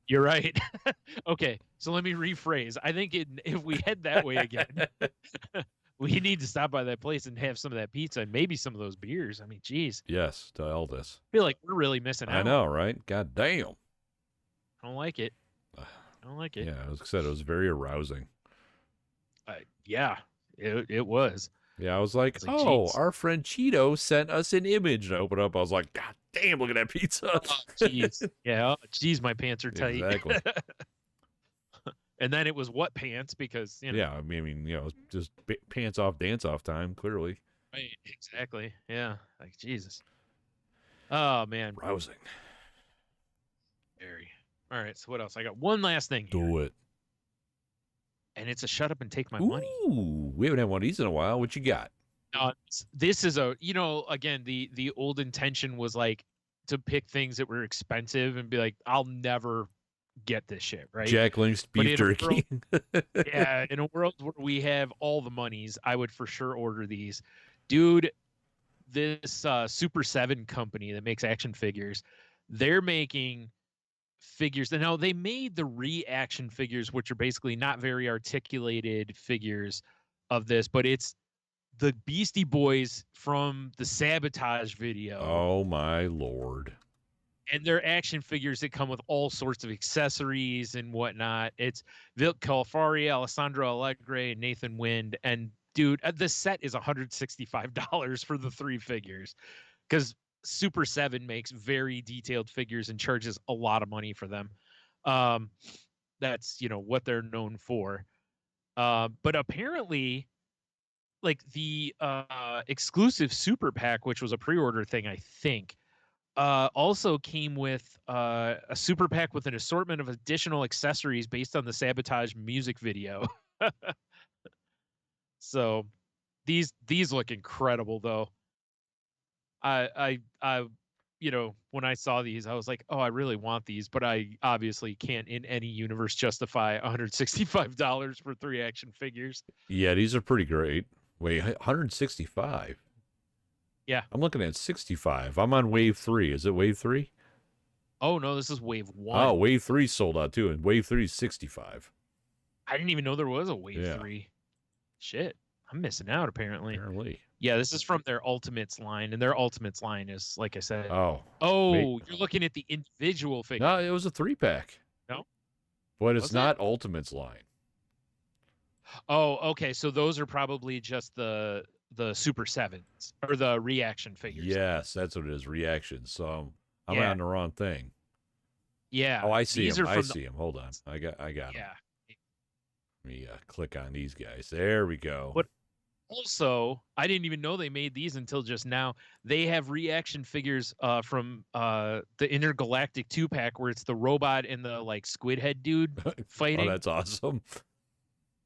Speaker 1: You're right. Okay, so let me rephrase. I think if we head that way again, we need to stop by that place and have some of that pizza and maybe some of those beers. I mean, geez.
Speaker 2: Yes, to Aldous.
Speaker 1: I feel like we're really missing out.
Speaker 2: I know, right? God damn.
Speaker 1: I don't like it. I don't like it.
Speaker 2: Yeah, as I said, it was very arousing.
Speaker 1: Yeah, it was.
Speaker 2: Yeah, I was like, oh,
Speaker 1: geez.
Speaker 2: our friend Cheeto sent us an image. And I opened up, I was like, God damn, look at that pizza.
Speaker 1: Jeez. Yeah, geez, my pants are tight.
Speaker 2: Exactly.
Speaker 1: And then it was what pants? Because, you know.
Speaker 2: Yeah, I mean, you know, just pants off, dance off time, clearly.
Speaker 1: Right, exactly. Yeah, like Jesus. Oh, man.
Speaker 2: Rousing.
Speaker 1: Very. All right, so what else? I got one last thing here.
Speaker 2: Do it.
Speaker 1: And it's a shut up and take my money.
Speaker 2: Ooh, we haven't had one of these in a while. What you got?
Speaker 1: This is again, the old intention was like to pick things that were expensive and be like, I'll never get this shit, right?
Speaker 2: Jack Link's beef jerky.
Speaker 1: Yeah, in a world where we have all the monies, I would for sure order these. Dude, this Super7 company that makes action figures, they're making figures. Now, they made the reaction figures, which are basically not very articulated figures of this, but it's the Beastie Boys from the Sabotage video.
Speaker 2: Oh, my Lord.
Speaker 1: And they're action figures that come with all sorts of accessories and whatnot. It's Vic Calfari, Alessandro Allegre, and Nathan Wind. And, dude, the set is $165 for the 3 figures. Because Super7 makes very detailed figures and charges a lot of money for them. That's, what they're known for. But apparently, like the exclusive super pack, which was a pre-order thing, I think, also came with a super pack with an assortment of additional accessories based on the Sabotage music video. So these look incredible, though. I when I saw these, I was like, oh, I really want these, but I obviously can't in any universe justify $165 for 3 action figures.
Speaker 2: Yeah, these are pretty great. Wait, 165?
Speaker 1: Yeah.
Speaker 2: I'm looking at 65. I'm on wave 3. Is it wave 3?
Speaker 1: Oh, no, this is wave 1.
Speaker 2: Oh, wave 3 sold out too, and wave 3 is 65.
Speaker 1: I didn't even know there was a wave 3. Shit. I'm missing out, apparently. Yeah, this is from their Ultimates line, and their Ultimates line is, like I said. Oh, you're looking at the individual figure.
Speaker 2: No, it was a 3-pack.
Speaker 1: No?
Speaker 2: But it's not Ultimates line.
Speaker 1: Oh, okay. So those are probably just the Super 7s or the reaction figures.
Speaker 2: Yes, that's what it is, reactions. So I'm on the wrong thing.
Speaker 1: Yeah.
Speaker 2: Oh, I see him. I see him. Hold on. I got him.
Speaker 1: Yeah.
Speaker 2: Let me click on these guys. There we go.
Speaker 1: But also, I didn't even know they made these until just now. They have reaction figures from the Intergalactic 2-pack where it's the robot and the like squid head dude fighting.
Speaker 2: Oh, that's awesome.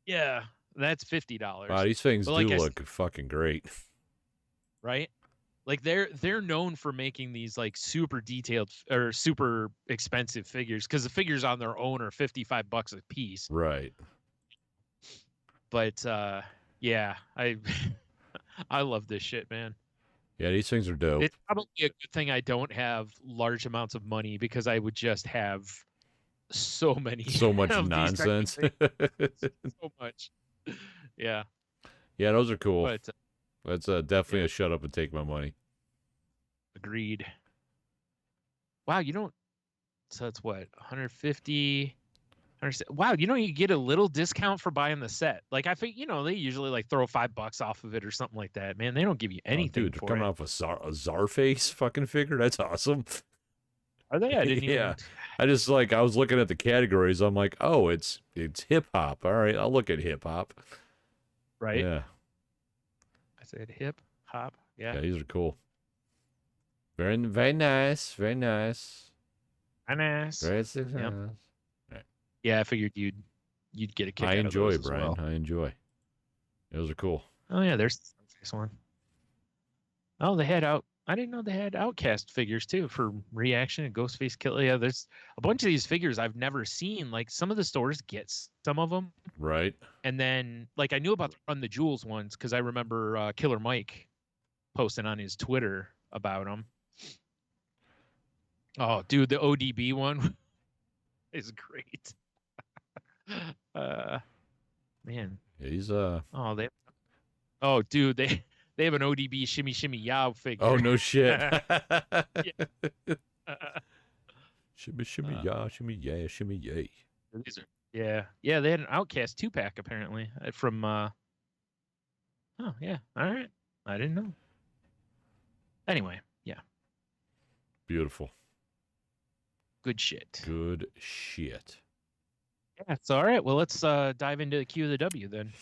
Speaker 1: Yeah, that's $50.
Speaker 2: Wow, these things do look fucking great.
Speaker 1: Right? Like they're known for making these like super detailed or super expensive figures because the figures on their own are $55 a piece.
Speaker 2: Right.
Speaker 1: But yeah, I love this shit, man.
Speaker 2: Yeah, these things are dope.
Speaker 1: It's probably a good thing I don't have large amounts of money because I would just have so much
Speaker 2: nonsense.
Speaker 1: So much. Yeah.
Speaker 2: Yeah, those are cool.
Speaker 1: But
Speaker 2: that's definitely a shut up and take my money.
Speaker 1: Agreed. Wow, so that's what, 150. Wow, you get a little discount for buying the set. Like I think, they usually like throw $5 off of it or something like that. Man, they don't give you
Speaker 2: Oh,
Speaker 1: anything
Speaker 2: dude, they're
Speaker 1: for
Speaker 2: coming
Speaker 1: it.
Speaker 2: off a Czarface fucking figure. That's awesome.
Speaker 1: Are they? I didn't
Speaker 2: Yeah.
Speaker 1: even.
Speaker 2: I was looking at the categories. I'm like, oh, it's hip hop. All right, I'll look at hip hop.
Speaker 1: Right.
Speaker 2: Yeah.
Speaker 1: I said hip hop. Yeah.
Speaker 2: Yeah, these are cool. Very, very nice. Very nice.
Speaker 1: Nice.
Speaker 2: Very success.
Speaker 1: Yep.
Speaker 2: Right.
Speaker 1: Yeah, I figured you'd get a kick
Speaker 2: I
Speaker 1: out
Speaker 2: enjoy,
Speaker 1: of those
Speaker 2: Brian.
Speaker 1: as well.
Speaker 2: I enjoy. Those are cool.
Speaker 1: Oh yeah, there's this one. Oh, I didn't know they had Outcast figures too for Reaction and Ghostface Killer. Yeah, there's a bunch of these figures I've never seen. Like some of the stores get some of them,
Speaker 2: Right.
Speaker 1: and then like I knew about the Run the Jewels ones because I remember Killer Mike posting on his Twitter about them. Oh, dude, the ODB one is great. Man.
Speaker 2: Yeah, he's
Speaker 1: Oh, dude, they have an ODB Shimmy Shimmy Yow figure.
Speaker 2: Oh, no shit. Shimmy, shimmy, shimmy, yeah, shimmy, yay.
Speaker 1: Yeah, they had an Outcast 2-pack apparently from. Oh yeah, all right, I didn't know. Anyway, yeah,
Speaker 2: Beautiful.
Speaker 1: good shit.
Speaker 2: Good shit.
Speaker 1: Yeah, so all right. Well, let's dive into the Q of the W then.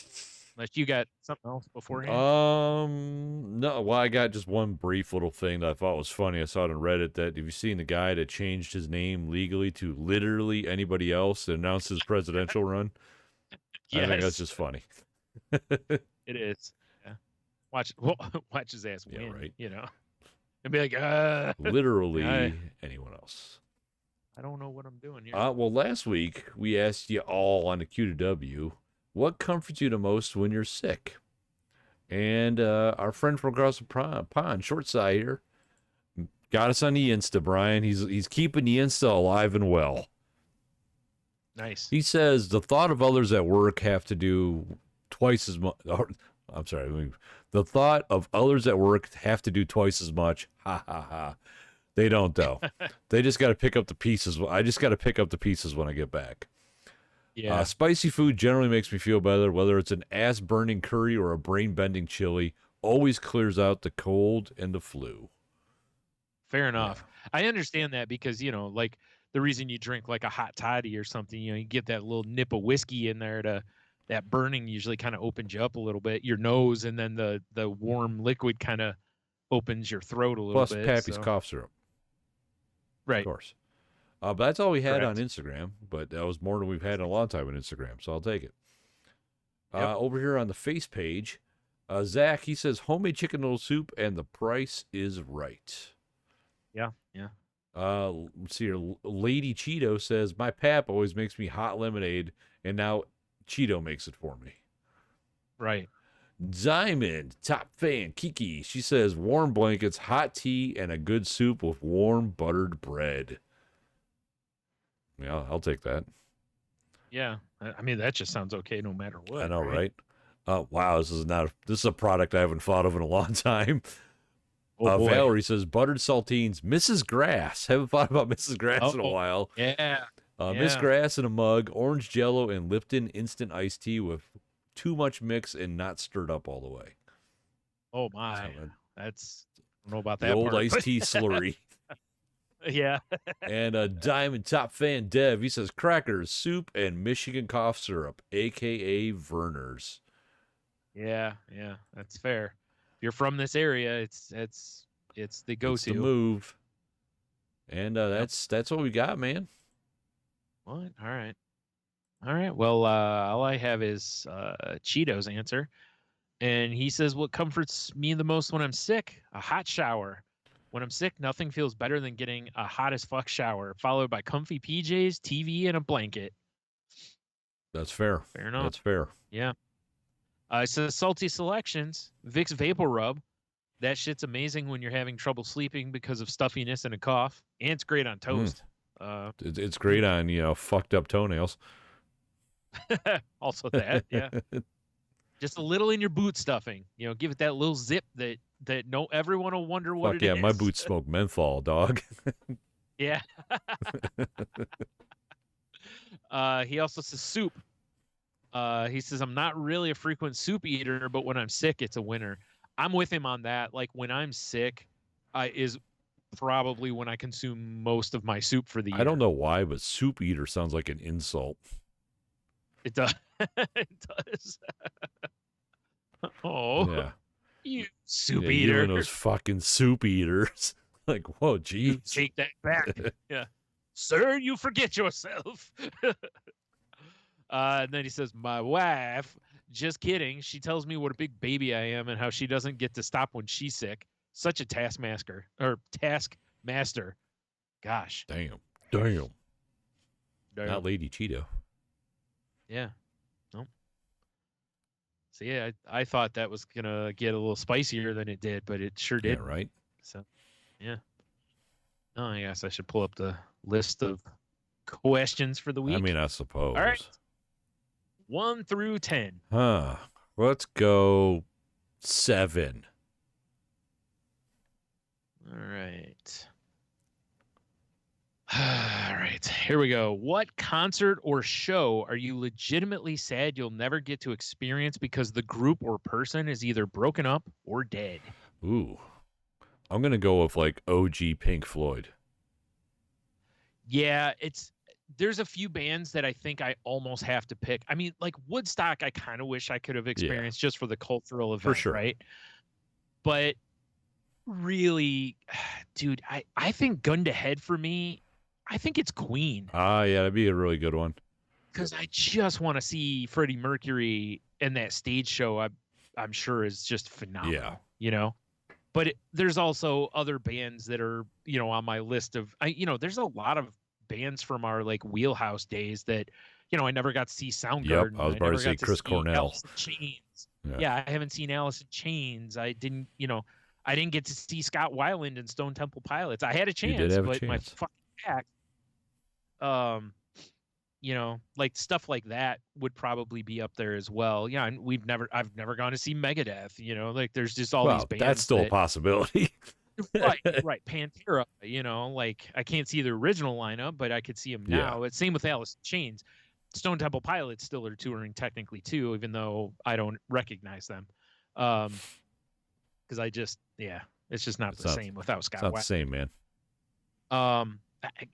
Speaker 1: Unless you got something else beforehand.
Speaker 2: No. Well, I got just one brief little thing that I thought was funny. I saw it on Reddit that have you seen the guy that changed his name legally to literally anybody else that announced his presidential run?
Speaker 1: Yes.
Speaker 2: I think that's just funny.
Speaker 1: It is. Yeah. Watch his ass win.
Speaker 2: Yeah, right.
Speaker 1: And be like,
Speaker 2: literally anyone else.
Speaker 1: I don't know what I'm doing here.
Speaker 2: Well, last week we asked you all on the QoftheW, what comforts you the most when you're sick? And our friend from across the pond, Short Side here, got us on the Insta, Brian. He's keeping the Insta alive and well.
Speaker 1: Nice.
Speaker 2: He says the thought of others at work have to do twice as much. I'm sorry. The thought of others at work have to do twice as much. Ha ha ha. They don't though. They just got to pick up the pieces. I just got to pick up the pieces when I get back.
Speaker 1: Yeah.
Speaker 2: Spicy food generally makes me feel better, whether it's an ass-burning curry or a brain-bending chili. Always clears out the cold and the flu.
Speaker 1: Fair enough. Yeah. I understand that because, like the reason you drink like a hot toddy or something, you get that little nip of whiskey in there that burning usually kind of opens you up a little bit, your nose, and then the warm liquid kind of opens your throat a little bit.
Speaker 2: Plus Pappy's cough syrup.
Speaker 1: Right.
Speaker 2: Of course. But that's all we had
Speaker 1: Correct.
Speaker 2: on Instagram, but that was more than we've had in a long time on Instagram, so I'll take it. Yep. Over here on the face page, Zach, he says homemade chicken noodle soup and the price is right.
Speaker 1: Yeah.
Speaker 2: Let's see here. Lady Cheeto says, my pap always makes me hot lemonade, and now Cheeto makes it for me.
Speaker 1: Right.
Speaker 2: Diamond, top fan, Kiki, she says, warm blankets, hot tea, and a good soup with warm buttered bread. Yeah, I'll take that.
Speaker 1: Yeah. I mean, that just sounds okay no matter what.
Speaker 2: I know, right? Wow, this is a product I haven't thought of in a long time. Valerie says, buttered saltines, Mrs. Grass. Haven't thought about Mrs. Grass in a while.
Speaker 1: Yeah.
Speaker 2: Miss Grass in a mug, orange Jello, and Lipton instant iced tea with too much mix and not stirred up all the way.
Speaker 1: Oh, my. I don't know about that
Speaker 2: the old
Speaker 1: part,
Speaker 2: iced tea slurry.
Speaker 1: Yeah.
Speaker 2: And a Diamond top fan, Dev, he says, crackers, soup, and Michigan cough syrup, a.k.a. Verner's.
Speaker 1: Yeah, that's fair. If you're from this area, it's the go-to.
Speaker 2: It's the move. And that's what we got, man.
Speaker 1: What? All right. Well, all I have is Cheeto's answer, and he says, "What comforts me the most when I'm sick? A hot shower. When I'm sick, nothing feels better than getting a hot as fuck shower, followed by comfy PJs, TV, and a blanket."
Speaker 2: That's fair.
Speaker 1: Fair enough.
Speaker 2: That's fair.
Speaker 1: Yeah. It says Salty Selections, Vicks Vapor Rub. That shit's amazing when you're having trouble sleeping because of stuffiness and a cough, and it's great on toast.
Speaker 2: It's great on fucked up toenails.
Speaker 1: Also that, yeah. Just a little in your boot stuffing. Give it that little zip that no everyone will wonder what it is.
Speaker 2: My boots smoke menthol, dog.
Speaker 1: Yeah. He also says soup. He says, I'm not really a frequent soup eater, but when I'm sick, it's a winner. I'm with him on that. Like when I'm sick, is probably when I consume most of my soup for the year.
Speaker 2: I don't know why, but soup eater sounds like an insult.
Speaker 1: It does. It does. Oh,
Speaker 2: Yeah.
Speaker 1: you soup
Speaker 2: You
Speaker 1: eater.
Speaker 2: and those fucking soup eaters. Like, whoa,
Speaker 1: You
Speaker 2: geez.
Speaker 1: take that back. Yeah. Sir, you forget yourself. And then he says, my wife, just kidding. She tells me what a big baby I am and how she doesn't get to stop when she's sick. Such a taskmaster. Gosh.
Speaker 2: Damn.
Speaker 1: Damn.
Speaker 2: Not Lady Cheeto.
Speaker 1: Yeah. Nope. So yeah, I thought that was gonna get a little spicier than it did, but it sure did.
Speaker 2: Yeah, right?
Speaker 1: So yeah. Oh, I guess I should pull up the list of questions for the week.
Speaker 2: I mean, I suppose.
Speaker 1: All right. 1 through 10.
Speaker 2: Huh. Let's go 7.
Speaker 1: All right. All right. Here we go. What concert or show are you legitimately sad you'll never get to experience because the group or person is either broken up or dead?
Speaker 2: Ooh. I'm going to go with like OG Pink Floyd.
Speaker 1: Yeah, there's a few bands that I think I almost have to pick. I mean, like Woodstock, I kind of wish I could have experienced just for the cultural event,
Speaker 2: for sure.
Speaker 1: Right? But really, dude, I think gun to head for me, I think it's Queen.
Speaker 2: Yeah, that'd be a really good one.
Speaker 1: Because I just want to see Freddie Mercury, and that stage show I'm sure is just phenomenal.
Speaker 2: Yeah.
Speaker 1: But there's also other bands that are, on my list of, there's a lot of bands from our like wheelhouse days that, I never got to see Soundgarden.
Speaker 2: Yep, I was about to say Chris Cornell.
Speaker 1: Alice in Chains. Yeah, I haven't seen Alice in Chains. I didn't get to see Scott Weiland and Stone Temple Pilots. I had a chance,
Speaker 2: you did have
Speaker 1: but
Speaker 2: a chance.
Speaker 1: my fucking back, like stuff like that would probably be up there as well. Yeah, and I've never gone to see Megadeth. Like there's just all these bands.
Speaker 2: That's still a possibility.
Speaker 1: right. Pantera, like I can't see the original lineup, but I could see them now. It's same with Alice in Chains. Stone Temple Pilots still are touring technically too, even though I don't recognize them. Because it's just not the same without Scott.
Speaker 2: It's not the same, man.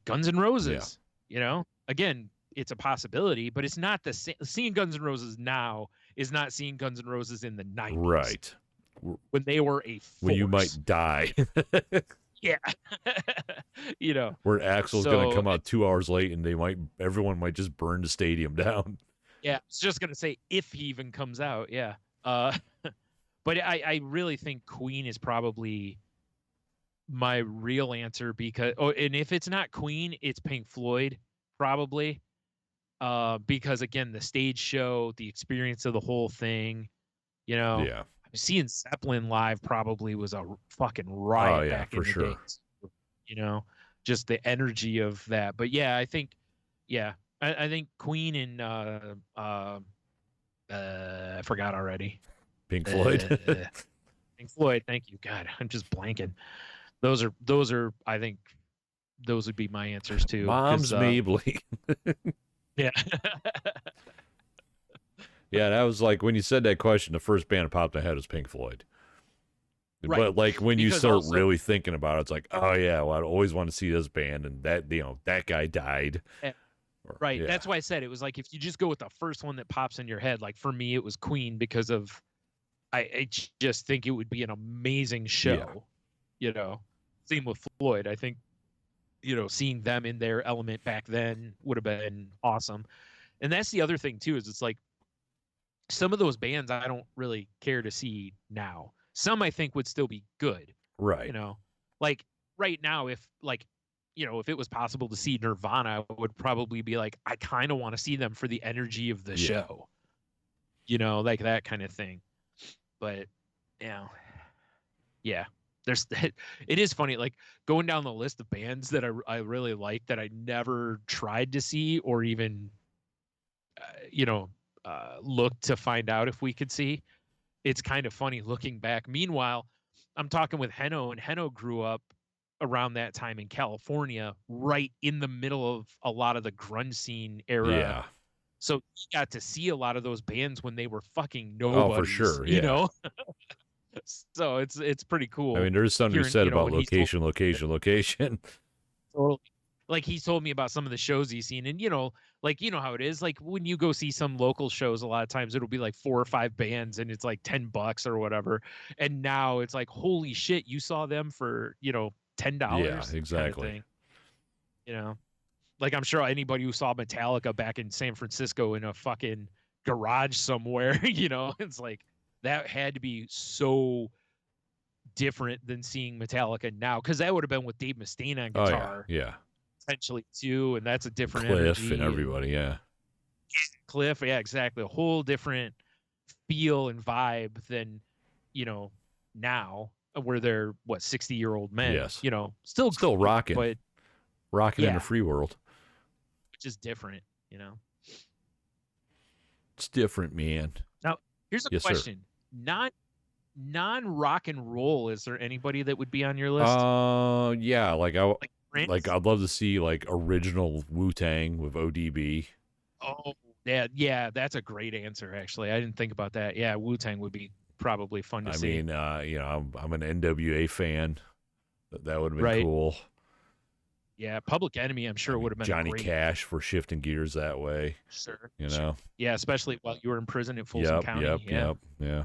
Speaker 1: Guns N' Roses, again, it's a possibility, but it's not the same. Seeing Guns N' Roses now is not seeing Guns N' Roses in the 90s.
Speaker 2: Right.
Speaker 1: When they were a force.
Speaker 2: When you might die.
Speaker 1: Yeah.
Speaker 2: Where Axl's going to come out 2 hours late and everyone might just burn the stadium down.
Speaker 1: Yeah. I was just going to say, if he even comes out. Yeah. But I really think Queen is probably my real answer and if it's not Queen, it's Pink Floyd probably. Because again, the stage show, the experience of the whole thing,
Speaker 2: Yeah.
Speaker 1: Seeing Zeppelin live probably was a fucking riot back in the
Speaker 2: sure.
Speaker 1: days. Just the energy of that. But yeah, I think, I think Queen and I forgot already.
Speaker 2: Pink Floyd.
Speaker 1: Pink Floyd. Thank you. God, I'm just blanking. Those are. I think those would be my answers too.
Speaker 2: Mom's Mabley.
Speaker 1: Yeah.
Speaker 2: Yeah, that was like when you said that question, the first band that popped in my head was Pink Floyd.
Speaker 1: Right.
Speaker 2: But like when you start really thinking about it, it's like, oh yeah, well, I always want to see this band, and that that guy died.
Speaker 1: Right. Yeah. That's why I said it was like if you just go with the first one that pops in your head. Like for me, it was Queen because of I just think it would be an amazing show. Yeah. Same with Floyd. I think seeing them in their element back then would have been awesome. And that's the other thing too, is it's like some of those bands I don't really care to see now. Some I think would still be good.
Speaker 2: Right.
Speaker 1: Like right now, if it was possible to see Nirvana, I would probably be like, I kind of want to see them for the energy of the show. Like that kind of thing. But it is funny, like going down the list of bands that I really like that I never tried to see or even look to find out if we could see. It's kind of funny looking back. Meanwhile, I'm talking with Heno, and Heno grew up around that time in California, right in the middle of a lot of the grunge scene era.
Speaker 2: Yeah.
Speaker 1: So you got to see a lot of those bands when they were fucking
Speaker 2: Oh, for
Speaker 1: nobodies,
Speaker 2: sure.
Speaker 1: you
Speaker 2: Yeah.
Speaker 1: know? So it's pretty cool.
Speaker 2: I mean, there's something to be said about
Speaker 1: when he's told-
Speaker 2: location.
Speaker 1: Totally. Like he's told me about some of the shows he's seen, and like how it is. Like when you go see some local shows, a lot of times it'll be like 4 or 5 bands, and it's like $10 or whatever. And now it's like, holy shit, you saw them for $10.
Speaker 2: Yeah, exactly.
Speaker 1: Kind of thing, like I'm sure anybody who saw Metallica back in San Francisco in a fucking garage somewhere, it's like that had to be so different than seeing Metallica now, because that would have been with Dave Mustaine on guitar.
Speaker 2: Oh, yeah.
Speaker 1: Essentially too, and that's a different
Speaker 2: Cliff
Speaker 1: energy,
Speaker 2: and everybody, yeah.
Speaker 1: Cliff, yeah, exactly. A whole different feel and vibe than now, where they're 60-year-old men.
Speaker 2: Yes.
Speaker 1: Still
Speaker 2: cool, rocking,
Speaker 1: but
Speaker 2: rocking in the free world,
Speaker 1: which is different.
Speaker 2: It's different, man.
Speaker 1: Now, here's a question: non rock and roll. Is there anybody that would be on your list?
Speaker 2: Yeah, like
Speaker 1: Prince?
Speaker 2: I'd love to see like original Wu-Tang with ODB.
Speaker 1: Oh, yeah, that's a great answer. Actually, I didn't think about that. Yeah, Wu-Tang would be probably fun to see.
Speaker 2: I mean, I'm an NWA fan. That would have been cool.
Speaker 1: Yeah, Public Enemy, I'm sure would have been
Speaker 2: Johnny
Speaker 1: great.
Speaker 2: Cash for shifting gears that way.
Speaker 1: Sure.
Speaker 2: Yeah,
Speaker 1: especially while you were in prison in Folsom County.
Speaker 2: Yeah.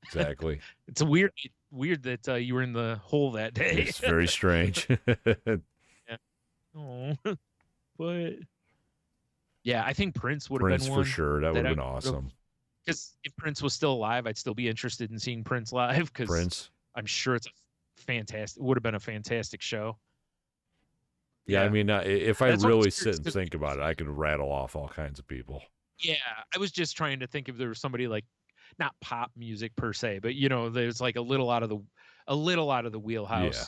Speaker 2: Exactly.
Speaker 1: It's weird that you were in the hole that day.
Speaker 2: It's very strange.
Speaker 1: Yeah. Oh, but yeah, I think Prince would have been one
Speaker 2: for sure. That would have been awesome.
Speaker 1: Because if Prince was still alive, I'd still be interested in seeing Prince live. Because I'm sure it's would have been a fantastic show.
Speaker 2: Yeah, I mean, if I really sit and think about it, I could rattle off all kinds of people.
Speaker 1: Yeah, I was just trying to think if there was somebody like, not pop music per se, but there's like a little out of the wheelhouse.
Speaker 2: Yeah.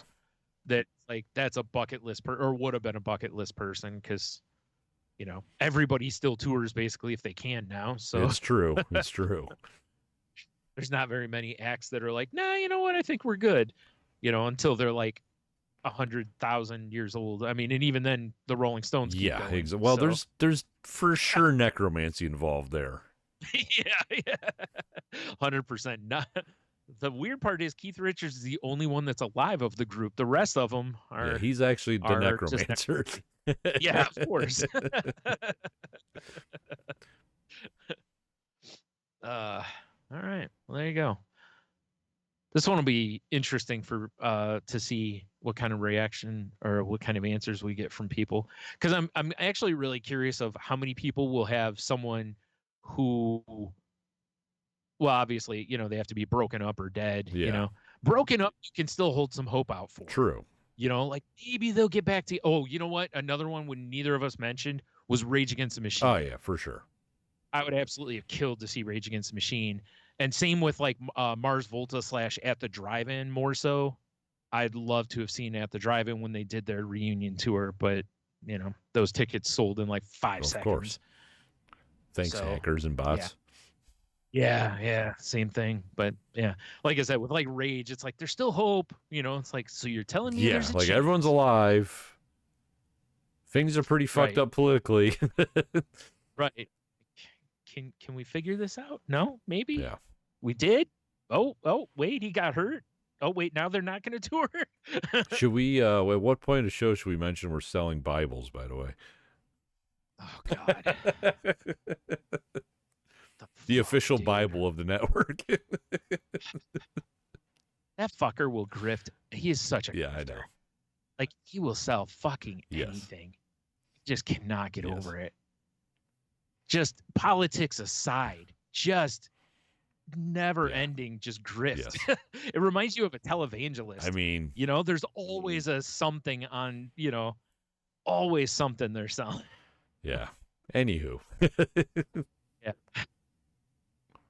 Speaker 1: That like that's a bucket list or would have been a bucket list person, because everybody still tours basically if they can now. So
Speaker 2: it's true. It's true.
Speaker 1: There's not very many acts that are like, nah, you know what? I think we're good. Until they're like 100,000 years old. I mean, and even then, the Rolling Stones.
Speaker 2: Yeah, exactly. Well, there's for sure necromancy involved there.
Speaker 1: Yeah, 100%. Not. The weird part is Keith Richards is the only one that's alive of the group. The rest of them are.
Speaker 2: Yeah, he's actually the necromancer.
Speaker 1: Yeah, of course. All right. Well, there you go. This one will be interesting for to see what kind of reaction or what kind of answers we get from people, because I'm actually really curious of how many people will have someone who, well, obviously, they have to be broken up or dead.
Speaker 2: Yeah.
Speaker 1: Broken up, you can still hold some hope out for.
Speaker 2: True.
Speaker 1: Like maybe they'll get back to. Oh, you know what? Another one when neither of us mentioned was Rage Against the Machine.
Speaker 2: Oh yeah, for sure.
Speaker 1: I would absolutely have killed to see Rage Against the Machine. And same with like Mars Volta / At the Drive-In more so. I'd love to have seen At the Drive-In when they did their reunion tour, but those tickets sold in like 5 seconds. Of course.
Speaker 2: Thanks, hackers and bots.
Speaker 1: Yeah, same thing. But yeah, like I said, with like Rage, it's like there's still hope. It's like, so you're telling me there's a chance.
Speaker 2: Everyone's alive. Things are pretty fucked up politically.
Speaker 1: Right. Can we figure this out? No, maybe.
Speaker 2: Yeah.
Speaker 1: We did. Oh, wait, he got hurt. Oh, wait, now they're not going to tour.
Speaker 2: Should we? At what point of the show should we mention we're selling Bibles? By the way.
Speaker 1: Oh God.
Speaker 2: The official Bible of the network.
Speaker 1: That fucker will grift. He is such a grifter.
Speaker 2: I know.
Speaker 1: Like, he will sell fucking anything. Just cannot get over it. Just politics aside, just never ending, just grift. Yes. It reminds you of a televangelist.
Speaker 2: I mean,
Speaker 1: there's always a something on, always something they're selling.
Speaker 2: Yeah. Anywho.
Speaker 1: Yeah.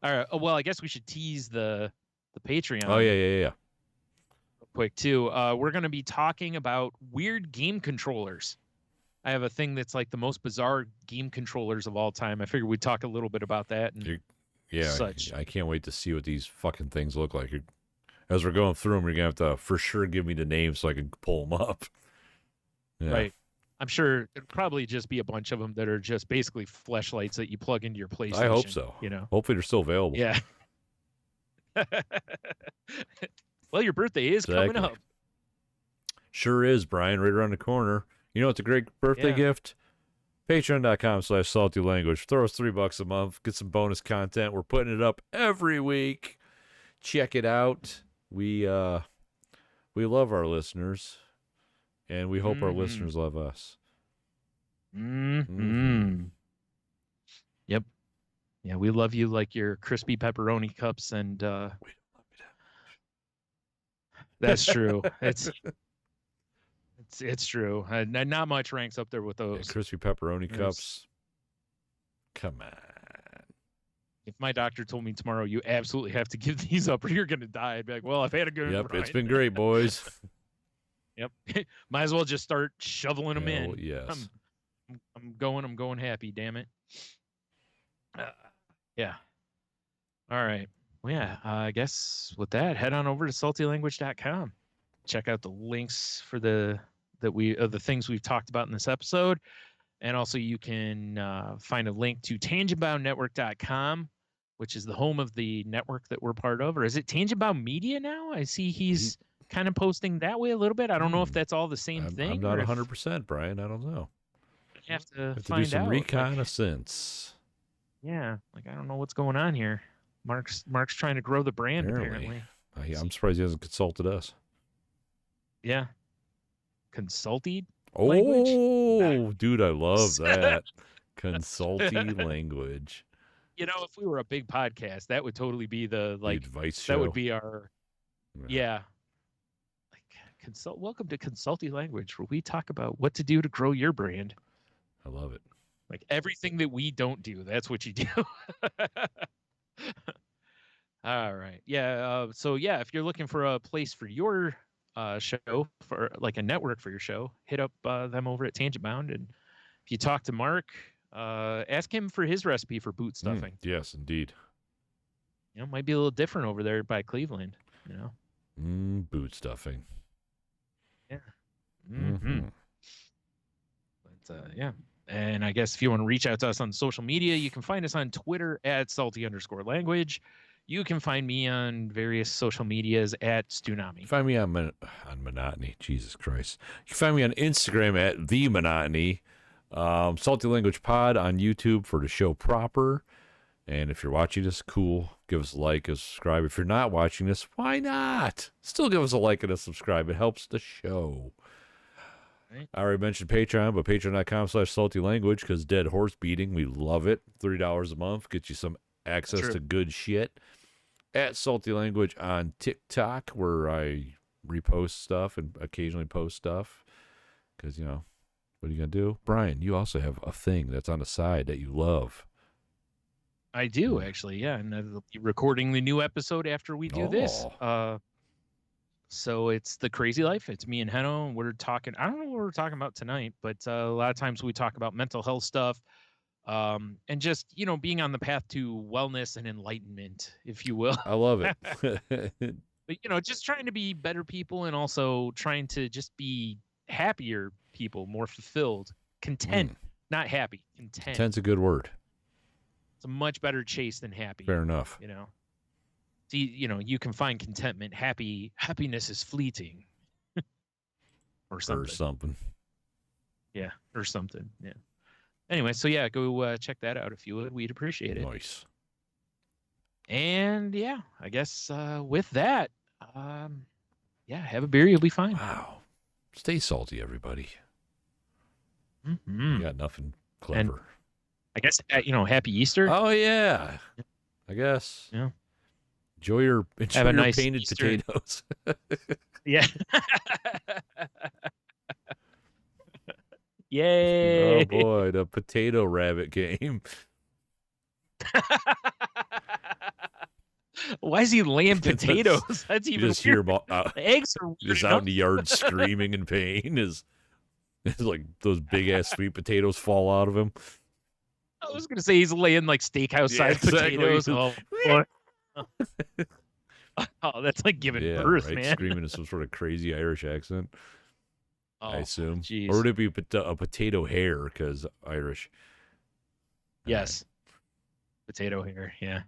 Speaker 1: All right. Well, I guess we should tease the Patreon.
Speaker 2: Oh, yeah.
Speaker 1: Real quick, too. We're going to be talking about weird game controllers. I have a thing that's like the most bizarre game controllers of all time. I figured we'd talk a little bit about that. And
Speaker 2: such. I can't wait to see what these fucking things look like. As we're going through them, you're going to have to for sure give me the names so I can pull them up. Yeah.
Speaker 1: Right. I'm sure it'd probably just be a bunch of them that are just basically fleshlights that you plug into your PlayStation.
Speaker 2: I hope so.
Speaker 1: You know.
Speaker 2: Hopefully they're still available.
Speaker 1: Yeah. Well, your birthday is coming up.
Speaker 2: Sure is, Brian. Right around the corner. You know what's a great birthday gift? Patreon.com/saltylanguage. Throw us $3 a month. Get some bonus content. We're putting it up every week. Check it out. We love our listeners, and we hope our listeners love us.
Speaker 1: Yep. Yeah, we love you like your crispy pepperoni cups, and
Speaker 2: we don't love you that
Speaker 1: that's true. It's true. Not much ranks up there with those.
Speaker 2: Yeah, crispy pepperoni cups. Come on.
Speaker 1: If my doctor told me tomorrow you absolutely have to give these up or you're going to die, I'd be like, well, I've had a good
Speaker 2: Yep,
Speaker 1: ride.
Speaker 2: it's been great, boys.
Speaker 1: Yep. Might as well just start shoveling them in.
Speaker 2: Yes.
Speaker 1: I'm going happy, damn it. Yeah. All right. Well, yeah, I guess with that, head on over to saltylanguage.com. Check out the links for the things we've talked about in this episode. And also you can find a link to tangentboundnetwork.com, which is the home of the network that we're part of. Or is it Tangent Bound Media now? I see he's kind of posting that way a little bit. I don't know if that's all the same thing.
Speaker 2: I'm not 100%, Brian. I don't know.
Speaker 1: Have to
Speaker 2: do some reconnaissance.
Speaker 1: Yeah, like I don't know what's going on here. Mark's trying to grow the brand apparently.
Speaker 2: I'm surprised he hasn't consulted us.
Speaker 1: Yeah. Consulted?
Speaker 2: Oh,
Speaker 1: language?
Speaker 2: Dude, I love that. Consulty language.
Speaker 1: You know, if we were a big podcast, that would totally be the
Speaker 2: advice show.
Speaker 1: That would be our welcome to Consulty Language, where we talk about what to do to grow your brand.
Speaker 2: I love it.
Speaker 1: Like everything that we don't do, that's what you do. All right. Yeah. So yeah, if you're looking for a place for your show, for like a network for your show, hit up them over at Tangent Bound. And if you talk to Mark, ask him for his recipe for boot stuffing.
Speaker 2: Yes, indeed.
Speaker 1: You know, might be a little different over there by Cleveland. You know,
Speaker 2: boot stuffing.
Speaker 1: Yeah. But yeah. And I guess if you want to reach out to us on social media, you can find us on Twitter at salty_language. You can find me on various social medias at Stunami.
Speaker 2: Find me on Monotony. Jesus Christ. You can find me on Instagram at The Monotony. Salty Language Pod on YouTube for the show proper. And if you're watching this, cool. Give us a like, a subscribe. If you're not watching this, why not? Still give us a like and a subscribe. It helps the show. Right. I already mentioned Patreon, but patreon.com/saltylanguage because Dead Horse Beating. We love it. $3 a month. Get you some access to good shit. At Salty Language on TikTok, where I repost stuff and occasionally post stuff. Because, you know, what are you going to do? Brian, you also have a thing that's on the side that you love.
Speaker 1: I do, actually, yeah. And I'll be recording the new episode after we do this. So it's The Crazy Life. It's me and Heno, and we're talking, I don't know what we're talking about tonight, but a lot of times we talk about mental health stuff. And just, you know, being on the path to wellness and enlightenment, if you will.
Speaker 2: I love it.
Speaker 1: But, you know, just trying to be better people and also trying to just be happier people, more fulfilled, content, not happy, content.
Speaker 2: Content's a good word.
Speaker 1: It's a much better chase than happy.
Speaker 2: Fair enough.
Speaker 1: You know, see, you know, you can find contentment. Happiness is fleeting. Or something. Yeah. Or something. Yeah. Anyway, so yeah, go check that out if you would. We'd appreciate it.
Speaker 2: Nice.
Speaker 1: And yeah, I guess with that, yeah, have a beer. You'll be fine.
Speaker 2: Wow. Stay salty, everybody.
Speaker 1: Mm-hmm.
Speaker 2: You got nothing clever.
Speaker 1: And I guess, you know, happy Easter.
Speaker 2: Oh, yeah. I guess.
Speaker 1: Yeah.
Speaker 2: Enjoy your nice painted Easter. Potatoes.
Speaker 1: Yeah. Yay!
Speaker 2: Oh boy, the potato rabbit game.
Speaker 1: Why is he laying potatoes? That's even
Speaker 2: just
Speaker 1: weird.
Speaker 2: Hear
Speaker 1: the eggs are weird
Speaker 2: just out in the yard screaming in pain as like those big ass sweet potatoes fall out of him.
Speaker 1: I was gonna say he's laying like steakhouse size potatoes. Oh boy. Oh, that's like giving
Speaker 2: Yeah,
Speaker 1: birth,
Speaker 2: right.
Speaker 1: man.
Speaker 2: Screaming in some sort of crazy Irish accent, I
Speaker 1: Oh,
Speaker 2: assume, or
Speaker 1: jeez.
Speaker 2: would it be a potato hair because Irish? All right.
Speaker 1: Yes. Potato hair. Yeah.